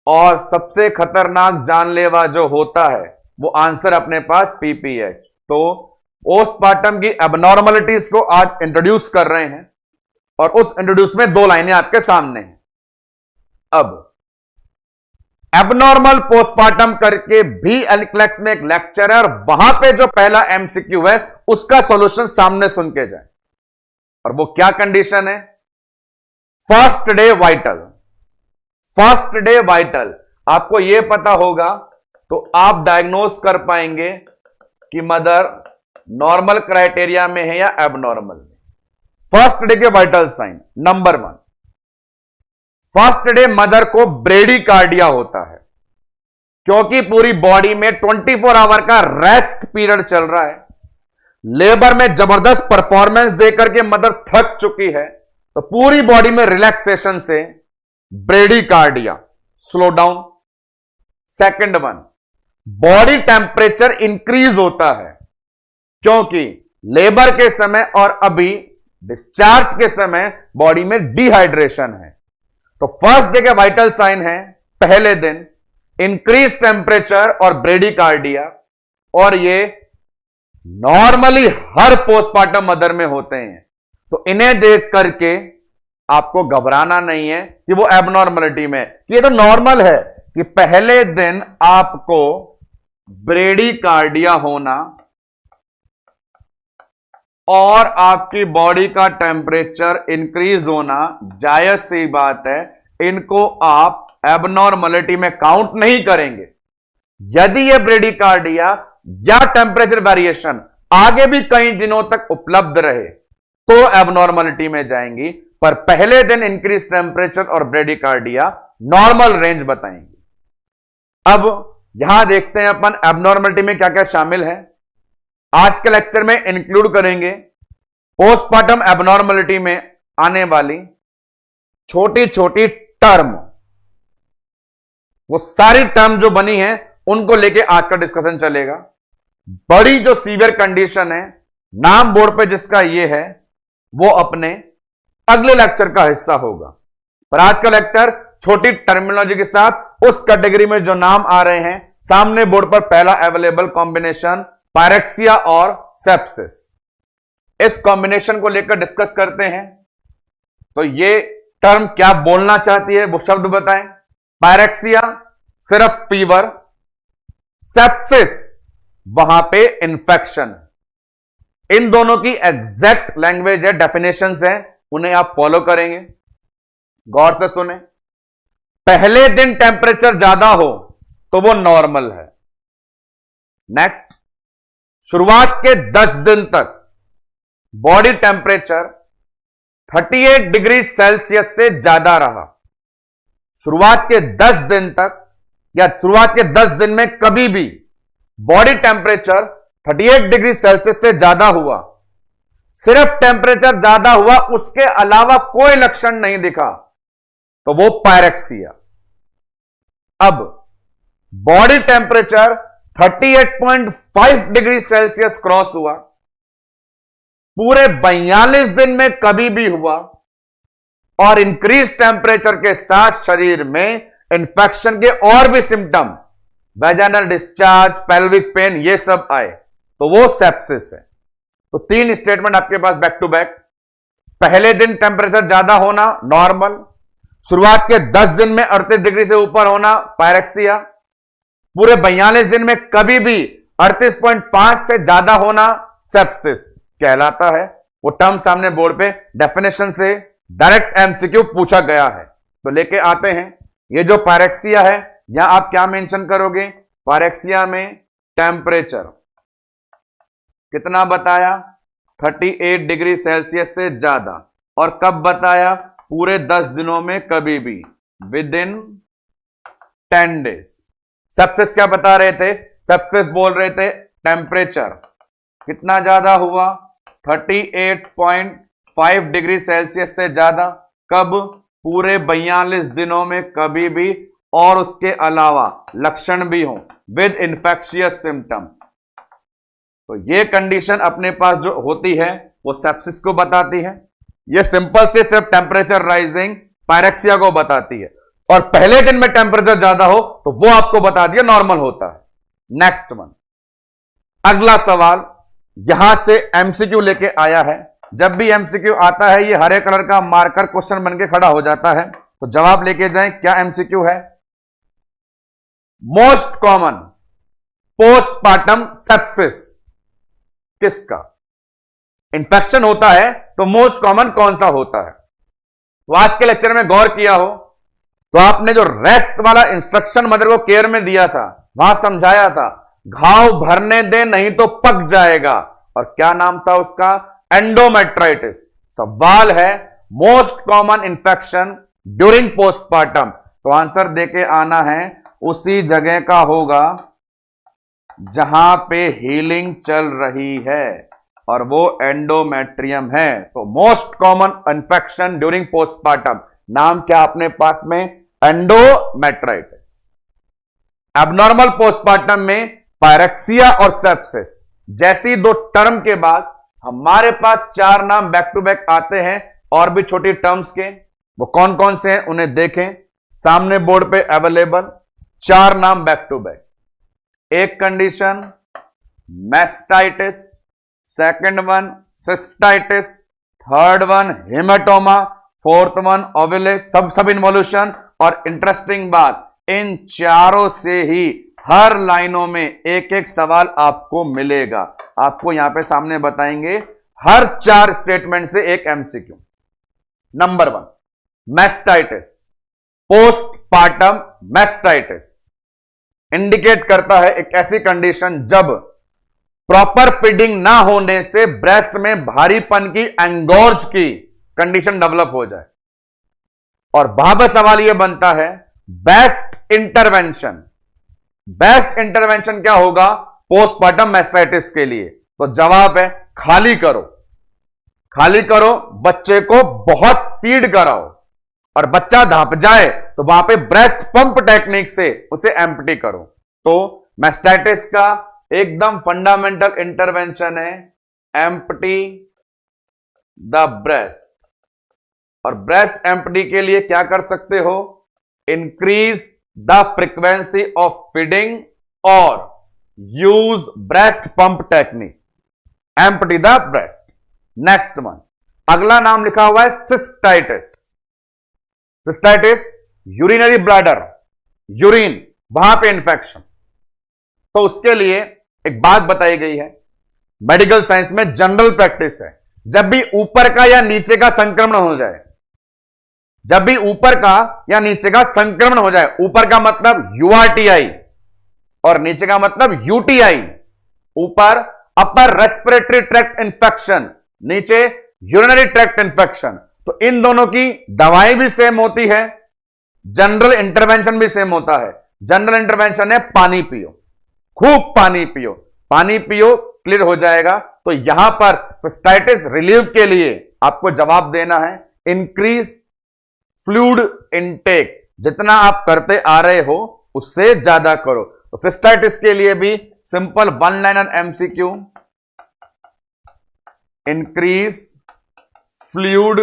और सबसे खतरनाक जानलेवा जो होता है वो आंसर अपने पास पीपीएच। तो पोस्टमार्टम की एबनॉर्मलिटीज को आज इंट्रोड्यूस कर रहे हैं और उस इंट्रोड्यूस में 2 लाइनें आपके सामने हैं। अब एबनॉर्मल पोस्टमार्टम करके भी एलक्लेक्स में एक लेक्चर है और वहां पे जो पहला एमसीक्यू है उसका सॉल्यूशन सामने सुन के जाए। और वो क्या कंडीशन है? First day vital. First day vital आपको यह पता होगा तो आप डायग्नोस कर पाएंगे कि मदर नॉर्मल क्राइटेरिया में है या एबनॉर्मल में। फर्स्ट डे के vital sign, number 1, first day mother को ब्रेडिकार्डिया होता है क्योंकि पूरी बॉडी में 24 आवर का रेस्ट पीरियड चल रहा है। लेबर में जबरदस्त परफॉर्मेंस देकर के मदर थक चुकी है तो पूरी बॉडी में रिलैक्सेशन से bradycardia, slow down. Second 1, body temperature increase होता है क्योंकि लेबर के समय और अभी डिस्चार्ज के समय बॉडी में डिहाइड्रेशन है। तो फर्स्ट डे के वाइटल साइन है पहले दिन इंक्रीज टेम्परेचर और ब्रेडिकार्डिया, और ये नॉर्मली हर पोस्टमार्टम मदर में होते हैं। तो इन्हें देख करके आपको घबराना नहीं है कि वो एबनॉर्मलिटी में, ये तो नॉर्मल है कि पहले दिन आपको ब्रेडिकार्डिया होना और आपकी बॉडी का टेम्परेचर इंक्रीज होना जायज सी बात है। इनको आप एबनॉर्मलिटी में काउंट नहीं करेंगे। यदि ये ब्रेडिकार्डिया या टेम्परेचर वेरिएशन आगे भी कई दिनों तक उपलब्ध रहे तो एबनॉर्मलिटी में जाएंगी, पर पहले दिन इंक्रीज टेम्परेचर और ब्रेडिकार्डिया नॉर्मल रेंज बताएंगे। अब यहां देखते हैं अपन एबनॉर्मलिटी में क्या क्या शामिल है। आज के लेक्चर में इंक्लूड करेंगे पोस्टमार्टम एबनॉर्मलिटी में आने वाली छोटी छोटी टर्म, वो सारी टर्म जो बनी है उनको लेके आज का डिस्कशन चलेगा। बड़ी जो सीवियर कंडीशन है, नाम बोर्ड पे जिसका ये है, वो अपने अगले लेक्चर का हिस्सा होगा। पर आज का लेक्चर छोटी टर्मिनोलॉजी के साथ उस कैटेगरी में जो नाम आ रहे हैं सामने बोर्ड पर, पहला अवेलेबल कॉम्बिनेशन पायरेक्सिया और सेप्सिस। इस कॉम्बिनेशन को लेकर डिस्कस करते हैं। तो ये टर्म क्या बोलना चाहती है वो शब्द बताएं। पायरेक्सिया सिर्फ फीवर, सेप्सिस वहां पे इंफेक्शन। इन दोनों की एग्जैक्ट लैंग्वेज है, डेफिनेशंस है, उन्हें आप फॉलो करेंगे। गौर से सुने। पहले दिन टेम्परेचर ज्यादा हो तो वो नॉर्मल है। नेक्स्ट, शुरुआत के 10 दिन तक बॉडी टेम्परेचर 38 डिग्री सेल्सियस से ज्यादा रहा। शुरुआत के 10 दिन तक या शुरुआत के 10 दिन में कभी भी बॉडी टेम्परेचर 38 डिग्री सेल्सियस से ज्यादा हुआ, सिर्फ टेम्परेचर ज्यादा हुआ, उसके अलावा कोई लक्षण नहीं दिखा, तो वो पायरेक्सिया। अब body temperature 38.5 degree Celsius cross हुआ, पूरे 42 दिन में कभी भी हुआ, और इंक्रीज टेम्परेचर के साथ शरीर में इंफेक्शन के और भी symptom, vaginal discharge, pelvic pain, ये सब आए, तो वो सेप्सिस है। तो 3 स्टेटमेंट आपके पास बैक टू बैक। पहले दिन टेम्परेचर ज्यादा होना नॉर्मल, शुरुआत के 10 दिन में 38 डिग्री से ऊपर होना पायरेक्सिया, पूरे 42 दिन में कभी भी 38.5 से ज्यादा होना सेप्सिस कहलाता है। वो टर्म सामने बोर्ड पे डेफिनेशन से डायरेक्ट एमसीक्यू पूछा गया है। तो लेके आते हैं, ये जो पायरेक्सिया है यहां आप क्या मेंशन करोगे? पायरेक्सिया में टेम्परेचर कितना बताया? 38 डिग्री सेल्सियस से ज्यादा, और कब बताया? पूरे 10 दिनों में कभी भी, विद इन 10 डेज। सेप्सिस क्या बता रहे थे? सेप्सिस बोल रहे थे टेम्परेचर कितना ज्यादा हुआ? 38.5 डिग्री सेल्सियस से ज्यादा, कब? पूरे 42 दिनों में कभी भी, और उसके अलावा लक्षण भी हो, विद इन्फेक्शियस सिम्टम। तो ये कंडीशन अपने पास जो होती है वो सेप्सिस को बताती है। ये सिंपल से सिर्फ टेम्परेचर राइजिंग पायरेक्सिया को बताती है, और पहले दिन में टेम्परेचर ज्यादा हो तो वो आपको बता दिया नॉर्मल होता है। नेक्स्ट वन, अगला सवाल यहां से एमसीक्यू लेके आया है। जब भी एमसीक्यू आता है ये हरे कलर का मार्कर क्वेश्चन बनके खड़ा हो जाता है, तो जवाब लेके जाएं। क्या एमसीक्यू है? मोस्ट कॉमन पोस्टपार्टम सेप्सिस किसका? इन्फेक्शन होता है तो मोस्ट कॉमन कौन सा होता है? तो आज के लेक्चर में गौर किया हो तो आपने जो रेस्ट वाला इंस्ट्रक्शन मदर को केयर में दिया था, वहां समझाया था घाव भरने दे नहीं तो पक जाएगा, और क्या नाम था उसका? एंडोमेट्राइटिस। सवाल है most common infection during postpartum, तो आंसर देके आना है उसी जगह का होगा जहां पे हीलिंग चल रही है, और वो एंडोमेट्रियम है। तो most common infection during postpartum, नाम क्या अपने पास में? एंडोमेट्राइटिस। एबनॉर्मल पोस्टपार्टम में पायरेक्सिया और सेप्सिस जैसी दो टर्म के बाद हमारे पास चार नाम बैक टू बैक आते हैं, और भी छोटी टर्म्स के। वो कौन कौन से हैं उन्हें देखें, सामने बोर्ड पे अवेलेबल चार नाम बैक टू बैक। एक condition mastitis, second one cystitis, third one haematoma, fourth one ओविले सब इन्वोल्यूशन। और इंटरेस्टिंग बात, इन चारों से ही हर लाइनों में एक एक सवाल आपको मिलेगा। आपको यहां पे सामने बताएंगे हर चार स्टेटमेंट से एक MCQ. Number one, mastitis. Postpartum mastitis indicate करता है एक ऐसी कंडीशन जब प्रॉपर फीडिंग ना होने से ब्रेस्ट में भारीपन की, एंगोर्ज की कंडीशन डेवलप हो जाए। और वहां पर सवाल यह बनता है बेस्ट इंटरवेंशन। बेस्ट इंटरवेंशन क्या होगा पोस्टपार्टम मैस्टाइटिस के लिए? तो जवाब है खाली करो, खाली करो, बच्चे को बहुत फीड कराओ, और बच्चा धाप जाए तो वहां पे ब्रेस्ट पंप टेक्निक से उसे एम्प्टी करो। तो मैस्टाइटिस का एकदम फंडामेंटल इंटरवेंशन है एम्प्टी द ब्रेस्ट। और ब्रेस्ट एम्प्टी के लिए क्या कर सकते हो? Increase the frequency of feeding और use breast pump technique, empty the breast. Next one, अगला नाम लिखा हुआ है cystitis. Cystitis urinary bladder, urine वहां पे इंफेक्शन। तो उसके लिए एक बात बताई गई है, मेडिकल साइंस में जनरल प्रैक्टिस है, जब भी ऊपर का या नीचे का संक्रमण हो जाए, जब भी ऊपर का या नीचे का संक्रमण हो जाए, ऊपर का मतलब यूआरटीआई और नीचे का मतलब यूटीआई, ऊपर अपर रेस्पिरेटरी ट्रैक्ट इंफेक्शन, नीचे यूरिनरी ट्रैक्ट इंफेक्शन, तो इन दोनों की दवाई भी सेम होती है, जनरल इंटरवेंशन भी सेम होता है। जनरल इंटरवेंशन है पानी पियो, खूब पानी पियो, पानी पियो, क्लियर हो जाएगा। तो यहां पर सिस्टाइटिस रिलीव के लिए आपको जवाब देना है इंक्रीज फ्लूइड इनटेक, जितना आप करते आ रहे हो उससे ज्यादा करो। तो सिस्टाइटिस के लिए भी simple one liner MCQ, increase fluid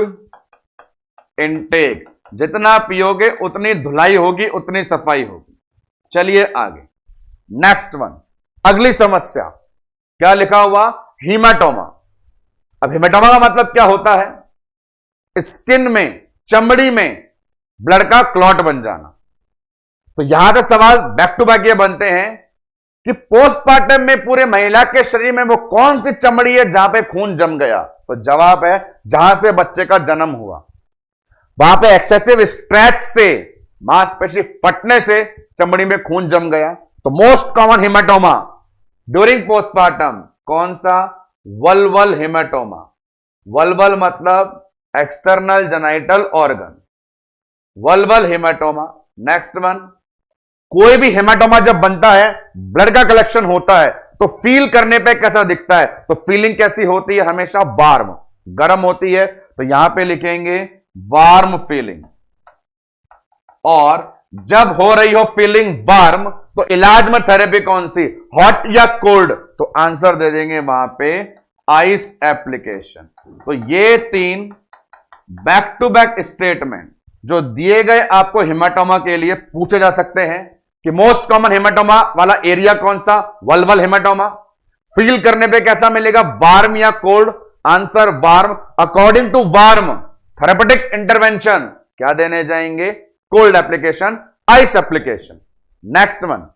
intake, जितना पियोगे उतनी धुलाई होगी, उतनी सफाई होगी। चलिए आगे, नेक्स्ट वन, अगली समस्या क्या लिखा हुआ? हीमाटोमा। अब हीमाटोमा का मतलब क्या होता है? स्किन में, चमड़ी में ब्लड का क्लॉट बन जाना। तो यहां से सवाल बैक टू बैक ये बनते हैं कि पोस्टपार्टम में पूरे महिला के शरीर में वो कौन सी चमड़ी है जहां पे खून जम गया? तो जवाब है जहां से बच्चे का जन्म हुआ, वहां पे एक्सेसिव स्ट्रेच से, मांसपेशी फटने से चमड़ी में खून जम गया। तो most common haematoma during postpartum कौन सा? Vulval haematoma. वल्वल मतलब external genital organ, vulval haematoma. Next one, कोई भी हेमाटोमा जब बनता है, ब्लड का कलेक्शन होता है, तो फील करने पे कैसा दिखता है? तो फीलिंग कैसी होती है? हमेशा वार्म, गर्म होती है। तो यहां पे लिखेंगे वार्म फीलिंग। और जब हो रही हो फीलिंग वार्म, तो इलाज में थेरेपी कौन सी? हॉट या कोल्ड? तो आंसर दे देंगे वहां पे आइस एप्लीकेशन। तो ये तीन बैक टू बैक स्टेटमेंट जो दिए गए आपको हेमाटोमा के लिए पूछे जा सकते हैं कि मोस्ट कॉमन हेमाटोमा वाला एरिया कौन सा, वल्वल हेमाटोमा। फील करने पे कैसा मिलेगा, वार्म या cold. Answer warm. According to warm therapeutic intervention क्या देने जाएंगे, cold application, ice application. Next one,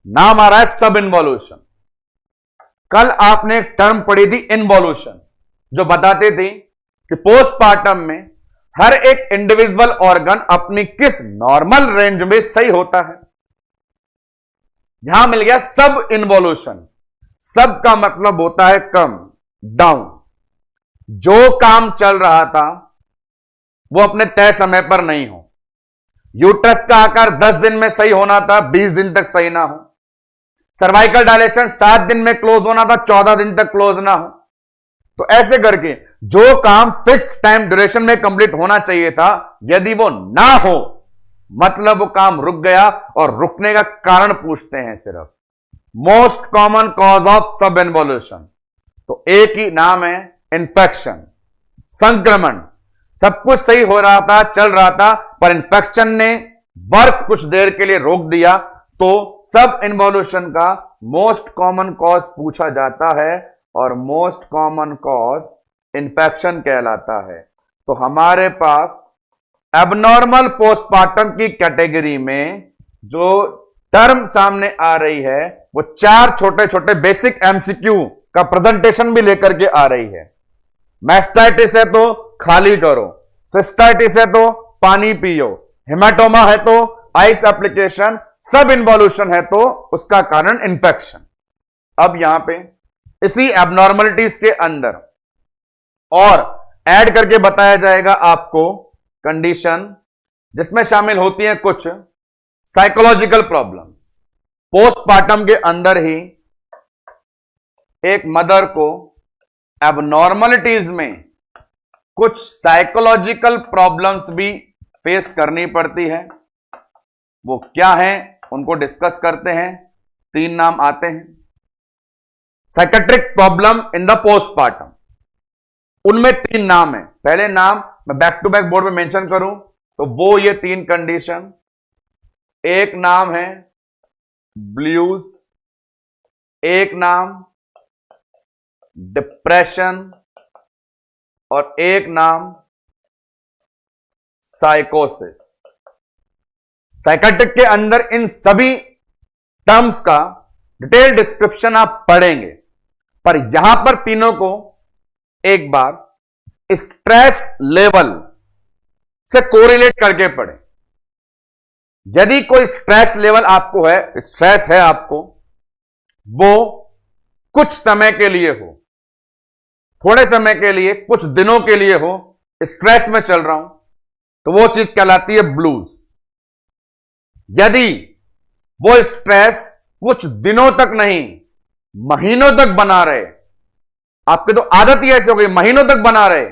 नाम आ रहा है सब इन्वॉल्यूशन। कल आपने एक टर्म पढ़ी थी इन्वॉल्यूशन, जो बताते थे कि पोस्टमार्टम में हर एक इंडिविजुअल ऑर्गन अपनी किस नॉर्मल रेंज में सही होता है। यहां मिल गया सब इन्वॉल्यूशन। सब का मतलब होता है कम, डाउन। जो काम चल रहा था वो अपने तय समय पर नहीं हो। यूट्रस का आकार 10 दिन में सही होना था, 20 दिन तक सही ना हो। सर्वाइकल डायलेशन 7 दिन में क्लोज होना था, 14 दिन तक क्लोज ना हो। तो ऐसे करके जो काम फिक्स टाइम ड्यूरेशन में कंप्लीट होना चाहिए था, यदि वो ना हो मतलब वो काम रुक गया। और रुकने का कारण पूछते हैं सिर्फ। मोस्ट कॉमन कॉज ऑफ सब इन्वॉल्यूशन, तो एक ही नाम है, इंफेक्शन, संक्रमण। सब कुछ सही हो रहा था, चल रहा था, पर इंफेक्शन ने वर्क कुछ देर के लिए रोक दिया, तो सब इन्वॉल्यूशन का मोस्ट कॉमन कॉज पूछा जाता है और मोस्ट कॉमन कॉज इंफेक्शन कहलाता है। तो हमारे पास एबनॉर्मल पोस्टमार्टम की कैटेगरी में जो टर्म सामने आ रही है वो 4 छोटे छोटे बेसिक एमसीक्यू का प्रेजेंटेशन भी लेकर के आ रही है। मैस्टाइटिस है तो खाली करो, सिस्टाइटिस है तो पानी पियो, हेमाटोमा है तो आइस एप्लीकेशन, सब इन्वॉल्यूशन है तो उसका कारण इंफेक्शन। अब यहां पे इसी एबनॉर्मलिटीज के अंदर और ऐड करके बताया जाएगा आपको कंडीशन जिसमें शामिल होती हैं कुछ साइकोलॉजिकल प्रॉब्लम्स। पोस्टमार्टम के अंदर ही एक मदर को एबनॉर्मलिटीज में कुछ साइकोलॉजिकल प्रॉब्लम्स भी फेस करनी पड़ती है। वो क्या है उनको डिस्कस करते हैं। 3 नाम आते हैं psychiatric problem in the postmortem. उनमें 3 नाम है। पहले नाम मैं बैक टू बैक बोर्ड में मेंशन करूं तो वो ये 3 कंडीशन, एक नाम है ब्लूज, एक नाम डिप्रेशन और एक नाम साइकोसिस। साइकेट्रिक के अंदर इन सभी टर्म्स का डिटेल डिस्क्रिप्शन आप पढ़ेंगे, पर यहां पर तीनों को एक बार स्ट्रेस लेवल से कोरिलेट करके पढ़ें। यदि कोई स्ट्रेस लेवल आपको है, स्ट्रेस है आपको, वो कुछ समय के लिए हो, थोड़े समय के लिए, कुछ दिनों के लिए हो, स्ट्रेस में चल रहा हूं, तो वो चीज कहलाती है ब्लूज। यदि वो स्ट्रेस कुछ दिनों तक नहीं, महीनों तक बना रहे, आपकी तो आदत ही ऐसी हो गई महीनों तक बना रहे,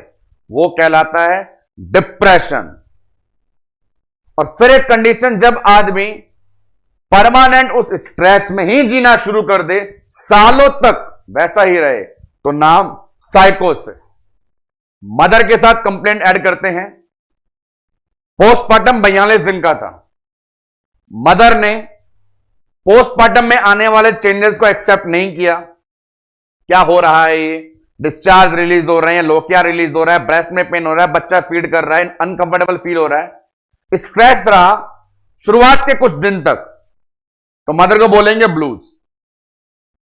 वो कहलाता है डिप्रेशन। और फिर एक कंडीशन, जब आदमी परमानेंट उस स्ट्रेस में ही जीना शुरू कर दे, सालों तक वैसा ही रहे, तो नाम साइकोसिस। मदर के साथ कंप्लेंट ऐड करते हैं। पोस्टमार्टम 42 दिन का था। मदर ने पोस्टमार्टम में आने वाले चेंजेस को एक्सेप्ट नहीं किया। क्या हो रहा है, ये डिस्चार्ज रिलीज हो रहे हैं, लोकिया रिलीज हो रहा है, ब्रेस्ट में पेन हो रहा है, बच्चा फीड कर रहा है, अनकंफर्टेबल फील हो रहा है, स्ट्रेस रहा शुरुआत के कुछ दिन तक, तो मदर को बोलेंगे ब्लूज।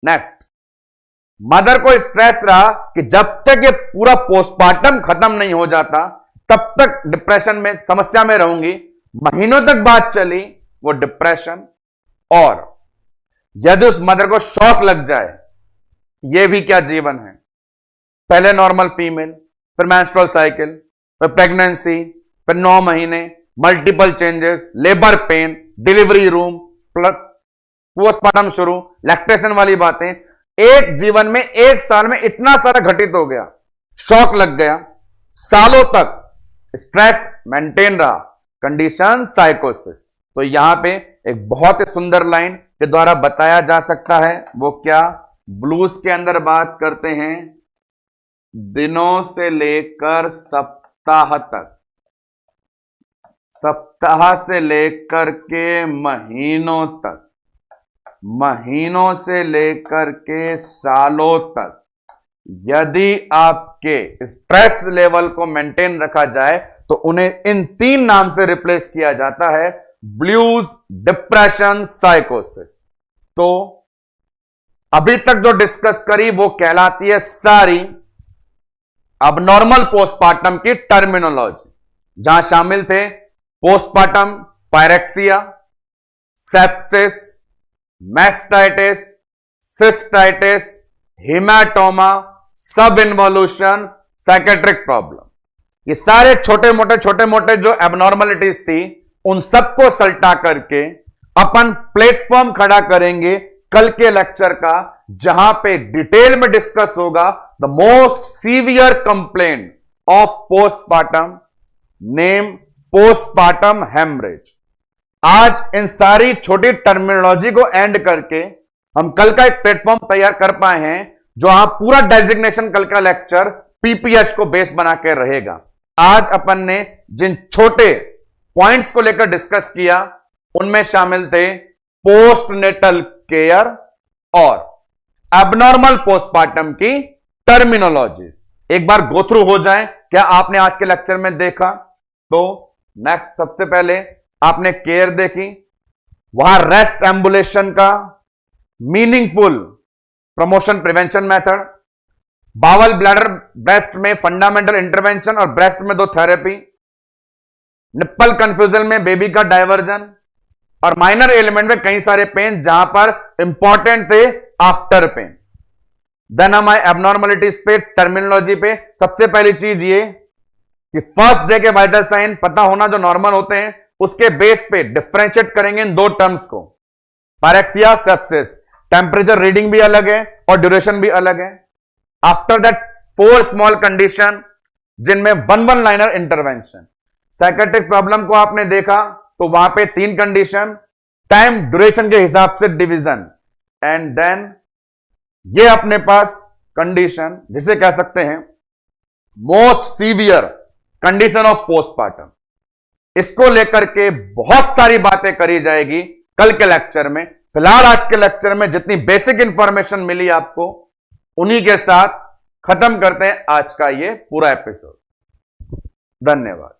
नेक्स्ट, मदर को स्ट्रेस रहा कि जब तक ये पूरा पोस्टमार्टम खत्म नहीं हो जाता तब तक डिप्रेशन में, समस्या में रहूंगी। महीनों तक बात चली, वो डिप्रेशन। और यदि उस मदर को शॉक लग जाए, ये भी क्या जीवन है, पहले नॉर्मल फीमेल, फिर मेंस्ट्रुअल साइकिल, फिर प्रेगनेंसी, फिर 9 महीने, multiple changes, labour pain, delivery room, postmortem शुरू, लैक्टेशन वाली बातें, एक जीवन में 1 साल में इतना सारा घटित हो गया, शॉक लग गया, सालों तक स्ट्रेस मेंटेन रहा, कंडीशन साइकोसिस। तो यहां पे एक बहुत ही सुंदर लाइन के द्वारा बताया जा सकता है, वो क्या, ब्लूज के अंदर बात करते हैं दिनों से लेकर सप्ताह तक, सप्ताह से लेकर के महीनों तक, महीनों से लेकर के सालों तक यदि आपके स्ट्रेस लेवल को मेंटेन रखा जाए तो उन्हें इन 3 नाम से रिप्लेस किया जाता है, ब्लूज, डिप्रेशन, साइकोसिस। तो अभी तक जो डिस्कस करी वो कहलाती है सारी अबनॉर्मल पोस्टपार्टम की टर्मिनोलॉजी, जहां शामिल थे postpartum pyrexia, sepsis, mastitis, cystitis, haematoma, सब इन्वोल्यूशन, साइकेट्रिक प्रॉब्लम। ये सारे छोटे मोटे जो एबनॉर्मलिटीज थी उन सबको सल्टा करके अपन प्लेटफॉर्म खड़ा करेंगे कल के लेक्चर का, जहां पे डिटेल में डिस्कस होगा the most severe complaint of postpartum, name postpartum haemorrhage. आज इन सारी छोटी टर्मिनोलॉजी को एंड करके हम कल का एक प्लेटफॉर्म तैयार कर पाए हैं, जो आप पूरा डेजिग्नेशन कल का लेक्चर पीपीएच को बेस बना के रहेगा। आज अपन ने जिन छोटे पॉइंट्स को लेकर डिस्कस किया उनमें शामिल थे पोस्टनेटल केयर और एबनॉर्मल पोस्टपार्टम की टर्मिनोलॉजीज। एक बार गो थ्रू हो जाए, क्या आपने आज के लेक्चर में देखा? तो नेक्स्ट, सबसे पहले आपने केयर देखी, वहां रेस्ट एम्बुलेशन का meaningful promotion prevention method, bowel bladder breast में फंडामेंटल इंटरवेंशन और ब्रेस्ट में 2 थेरेपी, निप्पल कंफ्यूजन में बेबी का डायवर्जन और माइनर एलिमेंट में कई सारे पेन जहां पर इंपॉर्टेंट थे आफ्टर पेन। देन हम आए एबनॉर्मलिटीज पे, टर्मिनोलॉजी पे। सबसे पहली चीज ये कि फर्स्ट डे के वाइटल साइन पता होना जो नॉर्मल होते हैं, उसके बेस पे डिफरेंशिएट करेंगे इन 2 टर्म्स को, पायरेक्सिया, सेप्सिस। टेम्परेचर रीडिंग भी अलग है और ड्यूरेशन भी अलग है। आफ्टर दैट 4 स्मॉल कंडीशन जिनमें 1 लाइनर इंटरवेंशन। साइकेट्रिक प्रॉब्लम को आपने देखा तो वहां पे 3 कंडीशन, टाइम ड्यूरेशन के हिसाब से डिवीजन, एंड देन ये अपने पास कंडीशन जिसे कह सकते हैं most severe condition of postpartum. इसको लेकर के बहुत सारी बातें करी जाएगी कल के लेक्चर में। फिलहाल आज के लेक्चर में जितनी बेसिक इंफॉर्मेशन मिली आपको, उन्हीं के साथ खत्म करते हैं आज का ये पूरा एपिसोड। धन्यवाद।